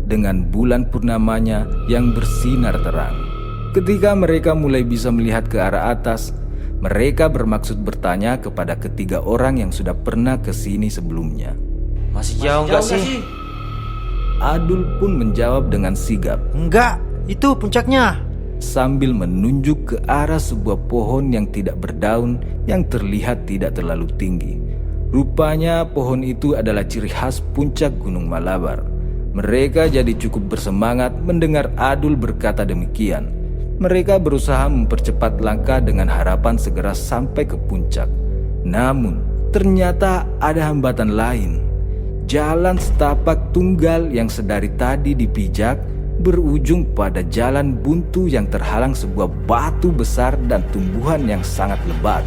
S1: dengan bulan purnamanya yang bersinar terang. Ketika mereka mulai bisa melihat ke arah atas, mereka bermaksud bertanya kepada ketiga orang yang sudah pernah ke sini sebelumnya.
S4: Masih jauh nggak sih?
S1: Adul pun menjawab dengan sigap
S3: Enggak, itu puncaknya.
S1: sambil menunjuk ke arah sebuah pohon yang tidak berdaun yang terlihat tidak terlalu tinggi. Rupanya pohon itu adalah ciri khas puncak Gunung Malabar. Mereka jadi cukup bersemangat mendengar Adul berkata demikian. Mereka berusaha mempercepat langkah dengan harapan segera sampai ke puncak. Namun, ternyata ada hambatan lain. Jalan setapak tunggal yang sedari tadi dipijak berujung pada jalan buntu yang terhalang sebuah batu besar dan tumbuhan yang sangat lebat.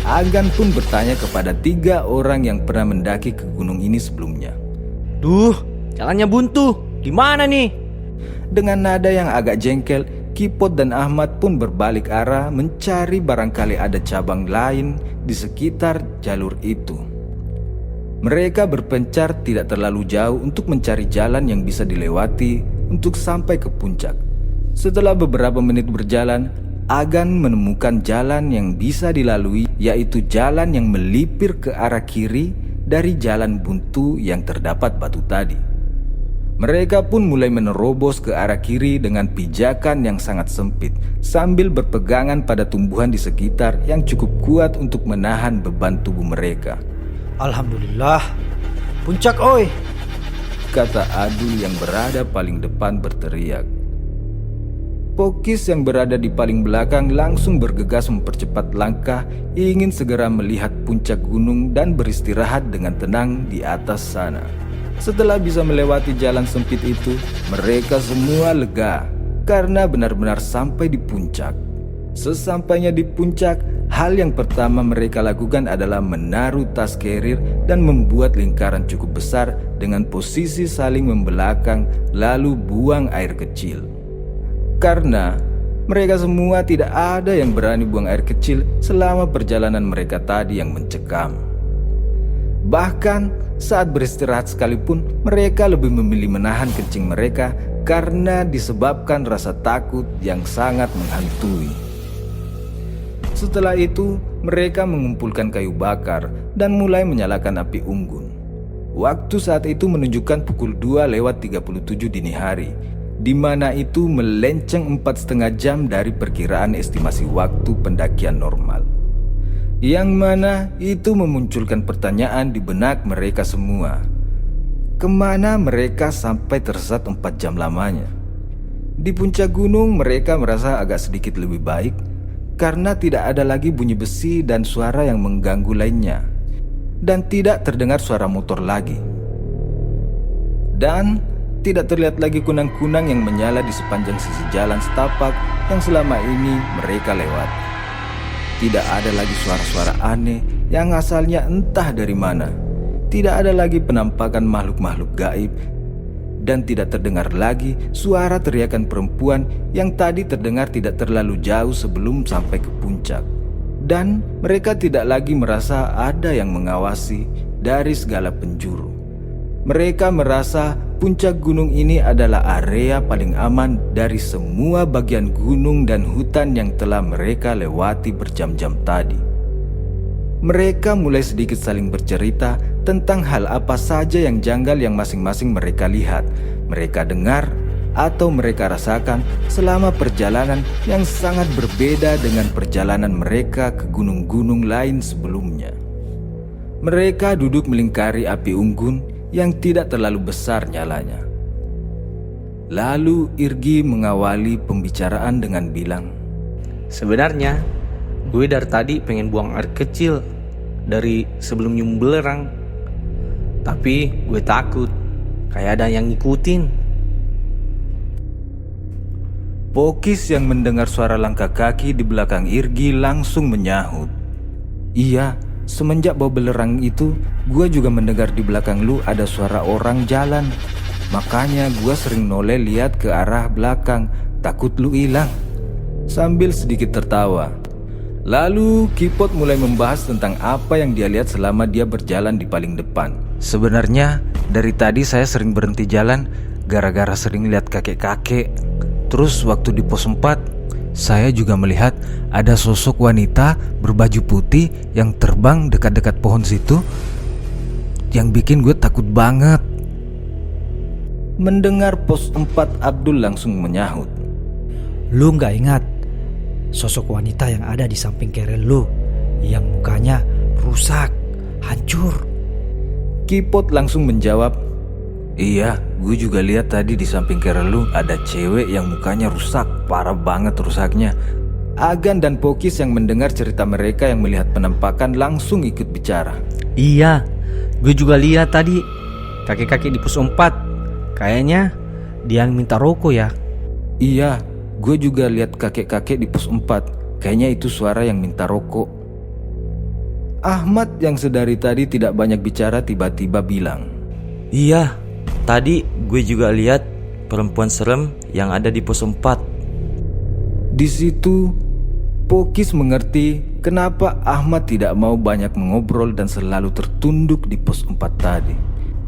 S1: Agan pun bertanya kepada 3 orang yang pernah mendaki ke gunung ini sebelumnya.
S2: Duh, jalannya buntu. Gimana nih?
S1: Dengan nada yang agak jengkel, Kipot dan Ahmad pun berbalik arah mencari barangkali ada cabang lain di sekitar jalur itu. Mereka berpencar tidak terlalu jauh untuk mencari jalan yang bisa dilewati untuk sampai ke puncak. Setelah beberapa menit berjalan, Agan menemukan jalan yang bisa dilalui, yaitu jalan yang melipir ke arah kiri dari jalan buntu yang terdapat batu tadi. Mereka pun mulai menerobos ke arah kiri dengan pijakan yang sangat sempit, sambil berpegangan pada tumbuhan di sekitar yang cukup kuat untuk menahan beban tubuh mereka.
S3: Alhamdulillah, puncak oi.
S1: Kata Adul yang berada paling depan berteriak. Pokis yang berada di paling belakang langsung bergegas mempercepat langkah, ingin segera melihat puncak gunung dan beristirahat dengan tenang di atas sana. Setelah bisa melewati jalan sempit itu, mereka semua lega karena benar-benar sampai di puncak. Sesampainya di puncak, hal yang pertama mereka lakukan adalah menaruh tas carrier dan membuat lingkaran cukup besar dengan posisi saling membelakang, lalu buang air kecil. Karena mereka semua tidak ada yang berani buang air kecil selama perjalanan mereka tadi yang mencekam. Bahkan saat beristirahat sekalipun, mereka lebih memilih menahan kencing mereka karena disebabkan rasa takut yang sangat menghantui. Setelah itu, mereka mengumpulkan kayu bakar dan mulai menyalakan api unggun. Waktu saat itu menunjukkan pukul 2:37 dini hari, di mana itu melenceng 4,5 jam dari perkiraan estimasi waktu pendakian normal. Yang mana itu memunculkan pertanyaan di benak mereka semua. Kemana mereka sampai tersesat 4 jam lamanya? Di puncak gunung mereka merasa agak sedikit lebih baik karena tidak ada lagi bunyi besi dan suara yang mengganggu lainnya. dan tidak terdengar suara motor lagi. Dan tidak terlihat lagi kunang-kunang yang menyala di sepanjang sisi jalan setapak yang selama ini mereka lewati. Tidak ada lagi suara-suara aneh yang asalnya entah dari mana. Tidak ada lagi penampakan makhluk-makhluk gaib. Dan tidak terdengar lagi suara teriakan perempuan yang tadi terdengar tidak terlalu jauh sebelum sampai ke puncak. Dan mereka tidak lagi merasa ada yang mengawasi dari segala penjuru. Mereka merasa puncak gunung ini adalah area paling aman dari semua bagian gunung dan hutan yang telah mereka lewati berjam-jam tadi. Mereka mulai sedikit saling bercerita tentang hal apa saja yang janggal yang masing-masing mereka lihat, mereka dengar, atau mereka rasakan selama perjalanan yang sangat berbeda dengan perjalanan mereka ke gunung-gunung lain sebelumnya. Mereka duduk melingkari api unggun yang tidak terlalu besar nyalanya. Lalu Irgi mengawali pembicaraan dengan bilang,
S2: Sebenarnya gue dari tadi pengen buang air kecil dari sebelum nyum belerang. Tapi gue takut kayak ada yang ngikutin.
S1: Pokis yang mendengar suara langkah kaki di belakang Irgi langsung menyahut, "Iya, semenjak bau belerang itu, gue juga mendengar di belakang lu ada suara orang jalan. Makanya gue sering noleh lihat ke arah belakang, takut lu hilang." Sambil sedikit tertawa. Lalu Kipot mulai membahas tentang apa yang dia lihat selama dia berjalan di paling depan.
S5: Sebenarnya dari tadi saya sering berhenti jalan gara-gara sering lihat kakek-kakek. Terus waktu di pos 4, saya juga melihat ada sosok wanita berbaju putih yang terbang dekat-dekat pohon situ, yang bikin gue takut banget.
S1: Mendengar pos 4, Abdul langsung menyahut,
S3: Lu gak ingat sosok wanita yang ada di samping kerel lu, yang mukanya rusak, hancur?
S1: Kipot langsung menjawab, "Iya, gue juga lihat tadi di samping kerel lu ada cewek yang mukanya rusak, parah banget rusaknya." Agan dan Pokis yang mendengar cerita mereka yang melihat penampakan langsung ikut bicara.
S2: Iya, gue juga lihat tadi kakek-kakek di pos 4. Kayaknya dia yang minta rokok ya.
S1: "Iya, gue juga lihat kakek-kakek di pos 4. Kayaknya itu suara yang minta rokok." Ahmad yang sedari tadi tidak banyak bicara tiba-tiba bilang,
S4: Iya, tadi gue juga lihat perempuan serem yang ada di pos 4.
S1: Di situ Pokis mengerti kenapa Ahmad tidak mau banyak mengobrol dan selalu tertunduk di pos 4 tadi.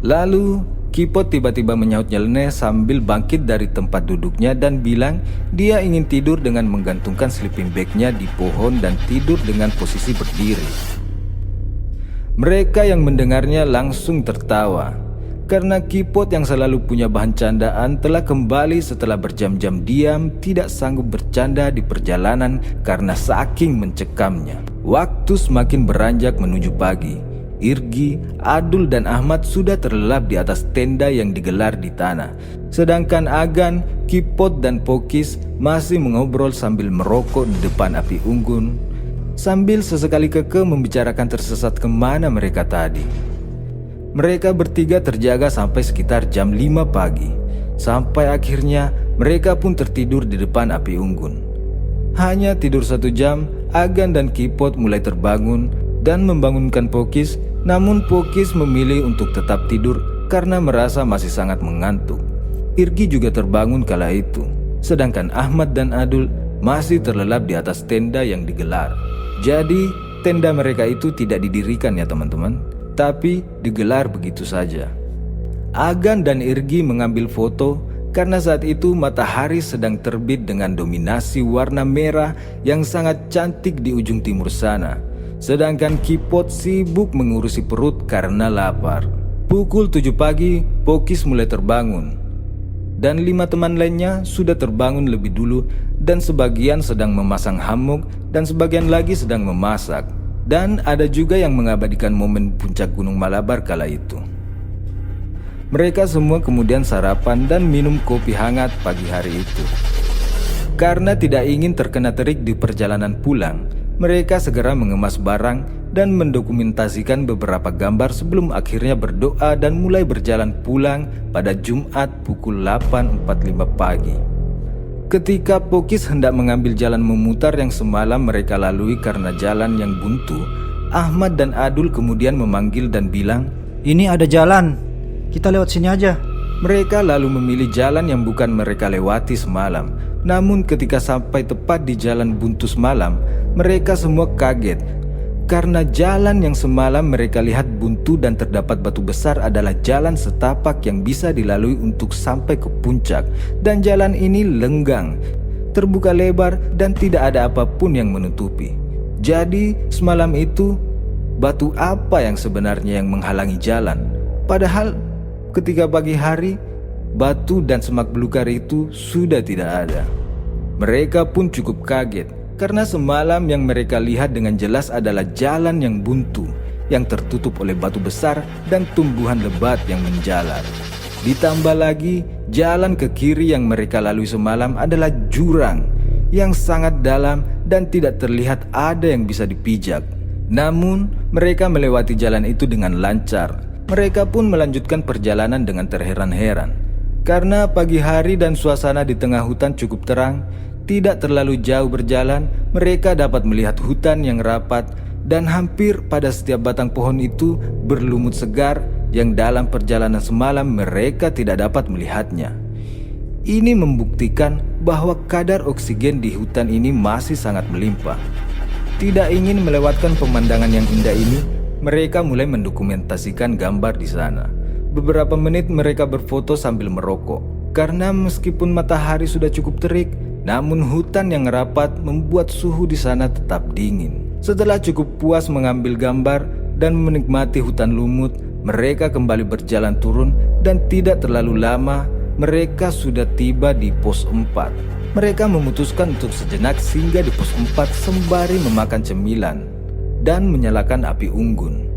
S1: Lalu Kipot tiba-tiba menyahut nyeleneh sambil bangkit dari tempat duduknya dan bilang dia ingin tidur dengan menggantungkan sleeping bag-nya di pohon dan tidur dengan posisi berdiri. Mereka yang mendengarnya langsung tertawa karena Kipot yang selalu punya bahan candaan telah kembali setelah berjam-jam diam tidak sanggup bercanda di perjalanan karena saking mencekamnya. Waktu semakin beranjak menuju pagi. Irgi, Adul dan Ahmad sudah terlelap di atas tenda yang digelar di tanah. Sedangkan Agan, Kipot dan Pokis masih mengobrol sambil merokok di depan api unggun, sambil sesekali keke membicarakan tersesat kemana mereka tadi. Mereka bertiga terjaga sampai sekitar jam 5 pagi. Sampai akhirnya mereka pun tertidur di depan api unggun. Hanya tidur 1 jam, Agan dan Kipot mulai terbangun dan membangunkan Pokis. Namun Pokis memilih untuk tetap tidur karena merasa masih sangat mengantuk. Irgi juga terbangun kala itu. Sedangkan Ahmad dan Adul masih terlelap di atas tenda yang digelar. Jadi tenda mereka itu tidak didirikan ya teman-teman, tapi digelar begitu saja. Agan dan Irgi mengambil foto karena saat itu matahari sedang terbit dengan dominasi warna merah yang sangat cantik di ujung timur sana. Sedangkan Kipot sibuk mengurusi perut karena lapar. Pukul 7 pagi, Pokis mulai terbangun. Dan 5 teman lainnya sudah terbangun lebih dulu dan sebagian sedang memasang hammock dan sebagian lagi sedang memasak. Dan ada juga yang mengabadikan momen puncak Gunung Malabar kala itu. Mereka semua kemudian sarapan dan minum kopi hangat pagi hari itu. Karena tidak ingin terkena terik di perjalanan pulang, mereka segera mengemas barang dan mendokumentasikan beberapa gambar sebelum akhirnya berdoa dan mulai berjalan pulang pada Jumat pukul 8.45 pagi. Ketika Pokis hendak mengambil jalan memutar yang semalam mereka lalui karena jalan yang buntu, Ahmad dan Adul kemudian memanggil dan bilang,
S3: Ini ada jalan, kita lewat sini aja.
S1: mereka lalu memilih jalan yang bukan mereka lewati semalam. Namun ketika sampai tepat di jalan buntu semalam, mereka semua kaget. Karena jalan yang semalam mereka lihat buntu dan terdapat batu besar adalah jalan setapak yang bisa dilalui untuk sampai ke puncak. Dan jalan ini lenggang, terbuka lebar dan tidak ada apapun yang menutupi. Jadi semalam itu, batu apa yang sebenarnya yang menghalangi jalan? Padahal ketika pagi hari, batu dan semak belukar itu sudah tidak ada. Mereka pun cukup kaget karena semalam yang mereka lihat dengan jelas adalah jalan yang buntu yang tertutup oleh batu besar dan tumbuhan lebat yang menjalar. Ditambah lagi, jalan ke kiri yang mereka lalui semalam adalah jurang yang sangat dalam dan tidak terlihat ada yang bisa dipijak. Namun, mereka melewati jalan itu dengan lancar. Mereka pun melanjutkan perjalanan dengan terheran-heran. Karena pagi hari dan suasana di tengah hutan cukup terang, tidak terlalu jauh berjalan, mereka dapat melihat hutan yang rapat dan hampir pada setiap batang pohon itu berlumut segar yang dalam perjalanan semalam mereka tidak dapat melihatnya. Ini membuktikan bahwa kadar oksigen di hutan ini masih sangat melimpah. Tidak ingin melewatkan pemandangan yang indah ini, mereka mulai mendokumentasikan gambar di sana. Beberapa menit mereka berfoto sambil merokok. Karena meskipun matahari sudah cukup terik, namun hutan yang rapat membuat suhu di sana tetap dingin. Setelah cukup puas mengambil gambar dan menikmati hutan lumut, mereka kembali berjalan turun dan tidak terlalu lama mereka sudah tiba di pos 4. Mereka memutuskan untuk sejenak singgah di pos 4 sembari memakan cemilan dan menyalakan api unggun.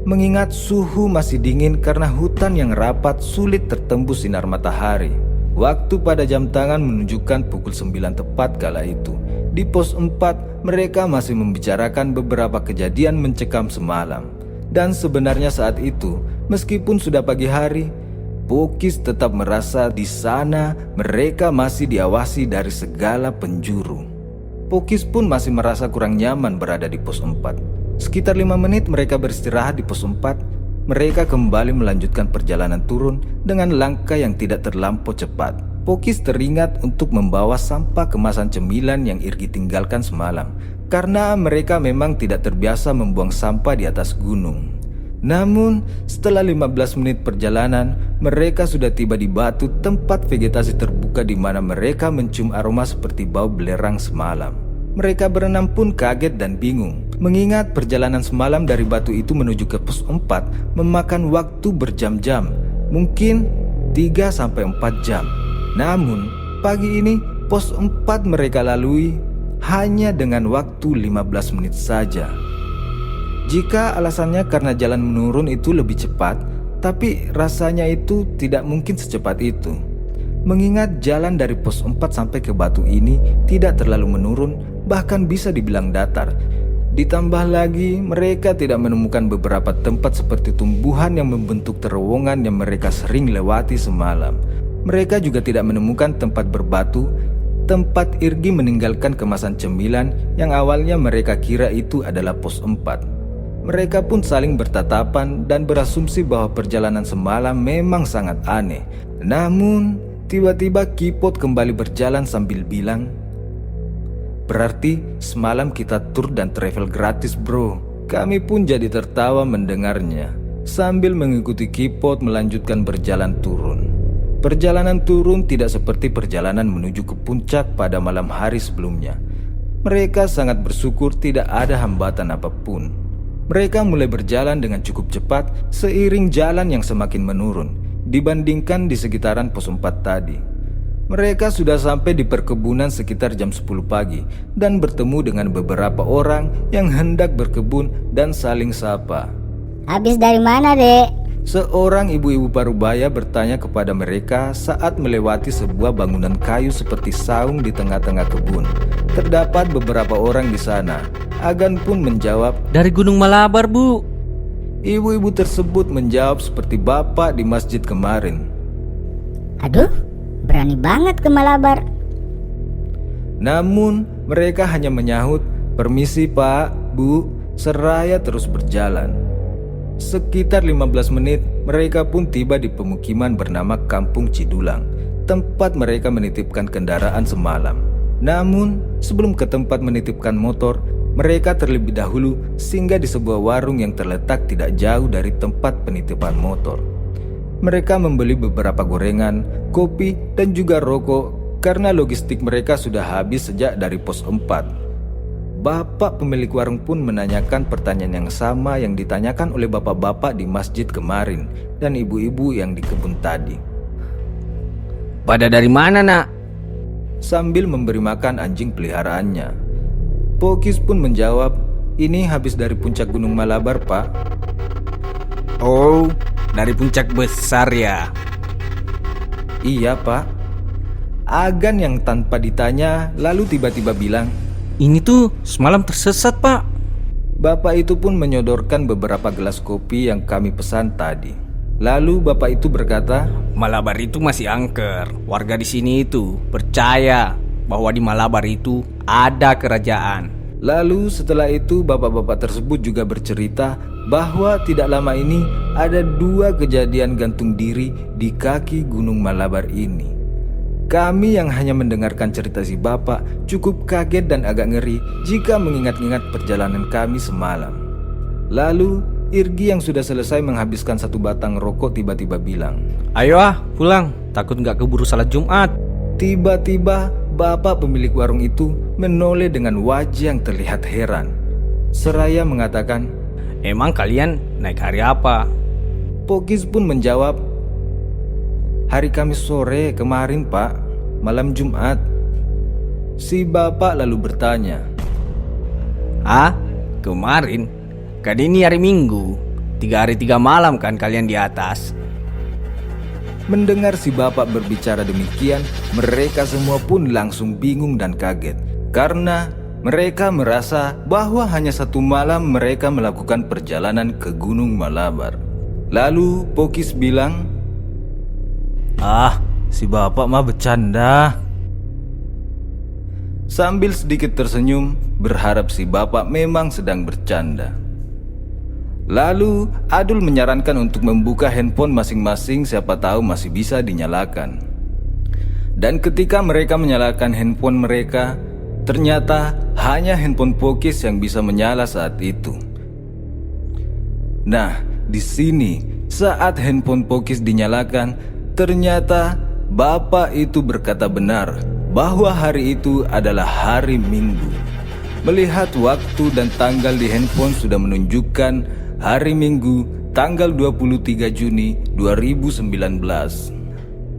S1: Mengingat suhu masih dingin karena hutan yang rapat sulit tertembus sinar matahari. Waktu pada jam tangan menunjukkan pukul 9 tepat kala itu. Di pos 4 mereka masih membicarakan beberapa kejadian mencekam semalam. Dan sebenarnya saat itu, meskipun sudah pagi hari, Pokis tetap merasa di sana mereka masih diawasi dari segala penjuru. Pokis pun masih merasa kurang nyaman berada di pos 4. Sekitar 5 menit mereka beristirahat di pos 4. Mereka kembali melanjutkan perjalanan turun dengan langkah yang tidak terlampau cepat. Pokis teringat untuk membawa sampah kemasan cemilan yang Irgi tinggalkan semalam, karena mereka memang tidak terbiasa membuang sampah di atas gunung. Namun, setelah 15 menit perjalanan, mereka sudah tiba di batu tempat vegetasi terbuka di mana mereka mencium aroma seperti bau belerang semalam. Mereka berenam pun kaget dan bingung, mengingat perjalanan semalam dari batu itu menuju ke pos 4 memakan waktu berjam-jam, mungkin 3-4 jam. Namun, pagi ini pos 4 mereka lalui hanya dengan waktu 15 menit saja. Jika alasannya karena jalan menurun itu lebih cepat, tapi rasanya itu tidak mungkin secepat itu. Mengingat jalan dari pos 4 sampai ke batu ini tidak terlalu menurun, bahkan bisa dibilang datar. Ditambah lagi, mereka tidak menemukan beberapa tempat seperti tumbuhan yang membentuk terowongan yang mereka sering lewati semalam. Mereka juga tidak menemukan tempat berbatu, tempat Irgi meninggalkan kemasan cemilan yang awalnya mereka kira itu adalah pos 4. Mereka pun saling bertatapan dan berasumsi bahwa perjalanan semalam memang sangat aneh. Namun, tiba-tiba Kipot kembali berjalan sambil bilang, "Berarti semalam kita tur dan travel gratis, bro." Kami pun jadi tertawa mendengarnya. Sambil mengikuti Kipot melanjutkan berjalan turun. Perjalanan turun tidak seperti perjalanan menuju ke puncak pada malam hari sebelumnya. Mereka sangat bersyukur tidak ada hambatan apapun. Mereka mulai berjalan dengan cukup cepat seiring jalan yang semakin menurun dibandingkan di sekitaran pos 4 tadi. Mereka sudah sampai di perkebunan sekitar jam 10 pagi dan bertemu dengan beberapa orang yang hendak berkebun dan saling sapa.
S6: Habis dari mana, Dek?
S1: Seorang ibu-ibu parubaya bertanya kepada mereka saat melewati sebuah bangunan kayu seperti saung di tengah-tengah kebun. Terdapat beberapa orang di sana. Agan pun menjawab,
S2: Dari Gunung Malabar, Bu.
S1: ibu-ibu tersebut menjawab seperti bapak di masjid kemarin.
S6: Aduh, berani banget ke Malabar.
S1: Namun mereka hanya menyahut, permisi pak, bu, seraya terus berjalan. Sekitar 15 menit mereka pun tiba di pemukiman bernama Kampung Cidulang, tempat mereka menitipkan kendaraan semalam. Namun sebelum ke tempat menitipkan motor, mereka terlebih dahulu singgah di sebuah warung yang terletak tidak jauh dari tempat penitipan motor. Mereka membeli beberapa gorengan, kopi, dan juga rokok karena logistik mereka sudah habis sejak dari pos 4. Bapak pemilik warung pun menanyakan pertanyaan yang sama yang ditanyakan oleh bapak-bapak di masjid kemarin dan ibu-ibu yang di kebun tadi.
S2: Pada dari mana, Nak?
S1: Sambil memberi makan anjing peliharaannya, Pokis pun menjawab, ini habis dari puncak Gunung Malabar, Pak.
S2: Oh, dari puncak besar ya?
S1: Iya, Pak. Agan yang tanpa ditanya lalu tiba-tiba bilang,
S2: Ini tuh semalam tersesat, Pak.
S1: bapak itu pun menyodorkan beberapa gelas kopi yang kami pesan tadi. Lalu bapak itu berkata,
S2: Malabar itu masih angker. Warga di sini itu percaya bahwa di Malabar itu ada kerajaan.
S1: lalu setelah itu bapak-bapak tersebut juga bercerita bahwa tidak lama ini ada 2 kejadian gantung diri di kaki Gunung Malabar ini. Kami yang hanya mendengarkan cerita si bapak cukup kaget dan agak ngeri jika mengingat-ingat perjalanan kami semalam. Lalu Irgi yang sudah selesai menghabiskan 1 batang rokok tiba-tiba bilang,
S2: Ayo pulang, takut nggak keburu salat Jumat.
S1: tiba-tiba bapak pemilik warung itu menoleh dengan wajah yang terlihat heran. Seraya mengatakan,
S2: Emang kalian naik hari apa?
S1: Pokis pun menjawab, hari Kamis sore kemarin pak, malam Jumat. Si bapak lalu bertanya,
S2: Kemarin? Kan ini hari Minggu. 3 hari 3 malam kan kalian di atas.
S1: mendengar si bapak berbicara demikian, mereka semua pun langsung bingung dan kaget. Karena mereka merasa bahwa hanya 1 malam mereka melakukan perjalanan ke Gunung Malabar. Lalu Pokis bilang,
S5: Si bapak mah bercanda.
S1: sambil sedikit tersenyum, berharap si bapak memang sedang bercanda. Lalu Adul menyarankan untuk membuka handphone masing-masing, siapa tahu masih bisa dinyalakan. Dan ketika mereka menyalakan handphone mereka, ternyata hanya handphone Pokis yang bisa menyala saat itu. Nah, di sini saat handphone Pokis dinyalakan, ternyata bapak itu berkata benar bahwa hari itu adalah hari Minggu. Melihat waktu dan tanggal di handphone sudah menunjukkan hari Minggu tanggal 23 Juni 2019.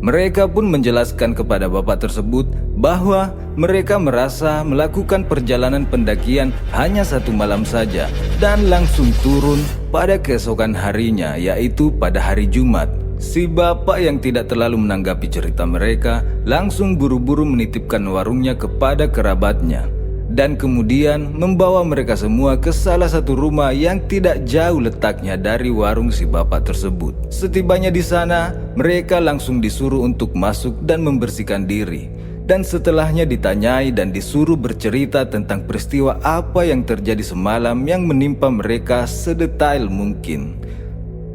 S1: Mereka pun menjelaskan kepada bapak tersebut bahwa mereka merasa melakukan perjalanan pendakian hanya 1 malam saja dan langsung turun pada keesokan harinya, yaitu pada hari Jumat. Si bapak yang tidak terlalu menanggapi cerita mereka langsung buru-buru menitipkan warungnya kepada kerabatnya dan kemudian membawa mereka semua ke salah satu rumah yang tidak jauh letaknya dari warung si bapak tersebut. Setibanya di sana, mereka langsung disuruh untuk masuk dan membersihkan diri. Dan setelahnya ditanyai dan disuruh bercerita tentang peristiwa apa yang terjadi semalam yang menimpa mereka sedetail mungkin.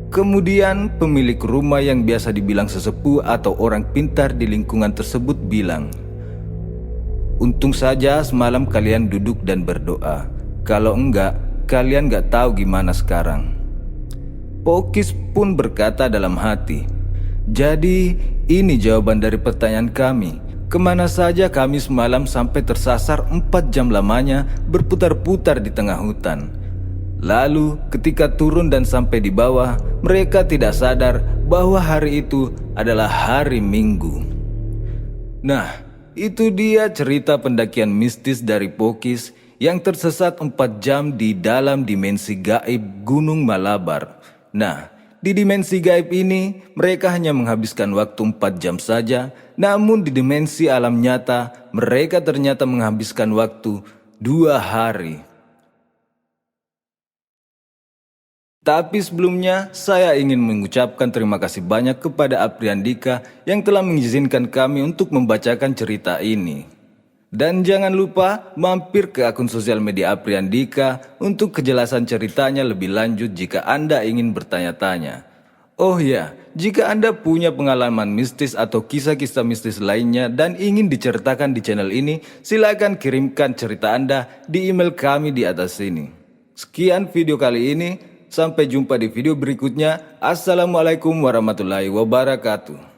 S1: Kemudian pemilik rumah yang biasa dibilang sesepuh atau orang pintar di lingkungan tersebut bilang, untung saja semalam kalian duduk dan berdoa. Kalau enggak, kalian enggak tahu gimana sekarang. Pokis pun berkata dalam hati, jadi ini jawaban dari pertanyaan kami. Kemana saja kami semalam sampai tersasar 4 jam lamanya berputar-putar di tengah hutan. Lalu ketika turun dan sampai di bawah, mereka tidak sadar bahwa hari itu adalah hari Minggu. Nah, itu dia cerita pendakian mistis dari Pokis yang tersesat 4 jam di dalam dimensi gaib Gunung Malabar. Nah, Di dimensi gaib ini, mereka hanya menghabiskan waktu 4 jam saja, namun di dimensi alam nyata, mereka ternyata menghabiskan waktu 2 hari. Tapi sebelumnya, saya ingin mengucapkan terima kasih banyak kepada Apriandika yang telah mengizinkan kami untuk membacakan cerita ini. Dan jangan lupa mampir ke akun sosial media Apriandika untuk kejelasan ceritanya lebih lanjut jika Anda ingin bertanya-tanya. Oh ya, jika Anda punya pengalaman mistis atau kisah-kisah mistis lainnya dan ingin diceritakan di channel ini, silakan kirimkan cerita Anda di email kami di atas sini. Sekian video kali ini. Sampai jumpa di video berikutnya. Assalamualaikum warahmatullahi wabarakatuh.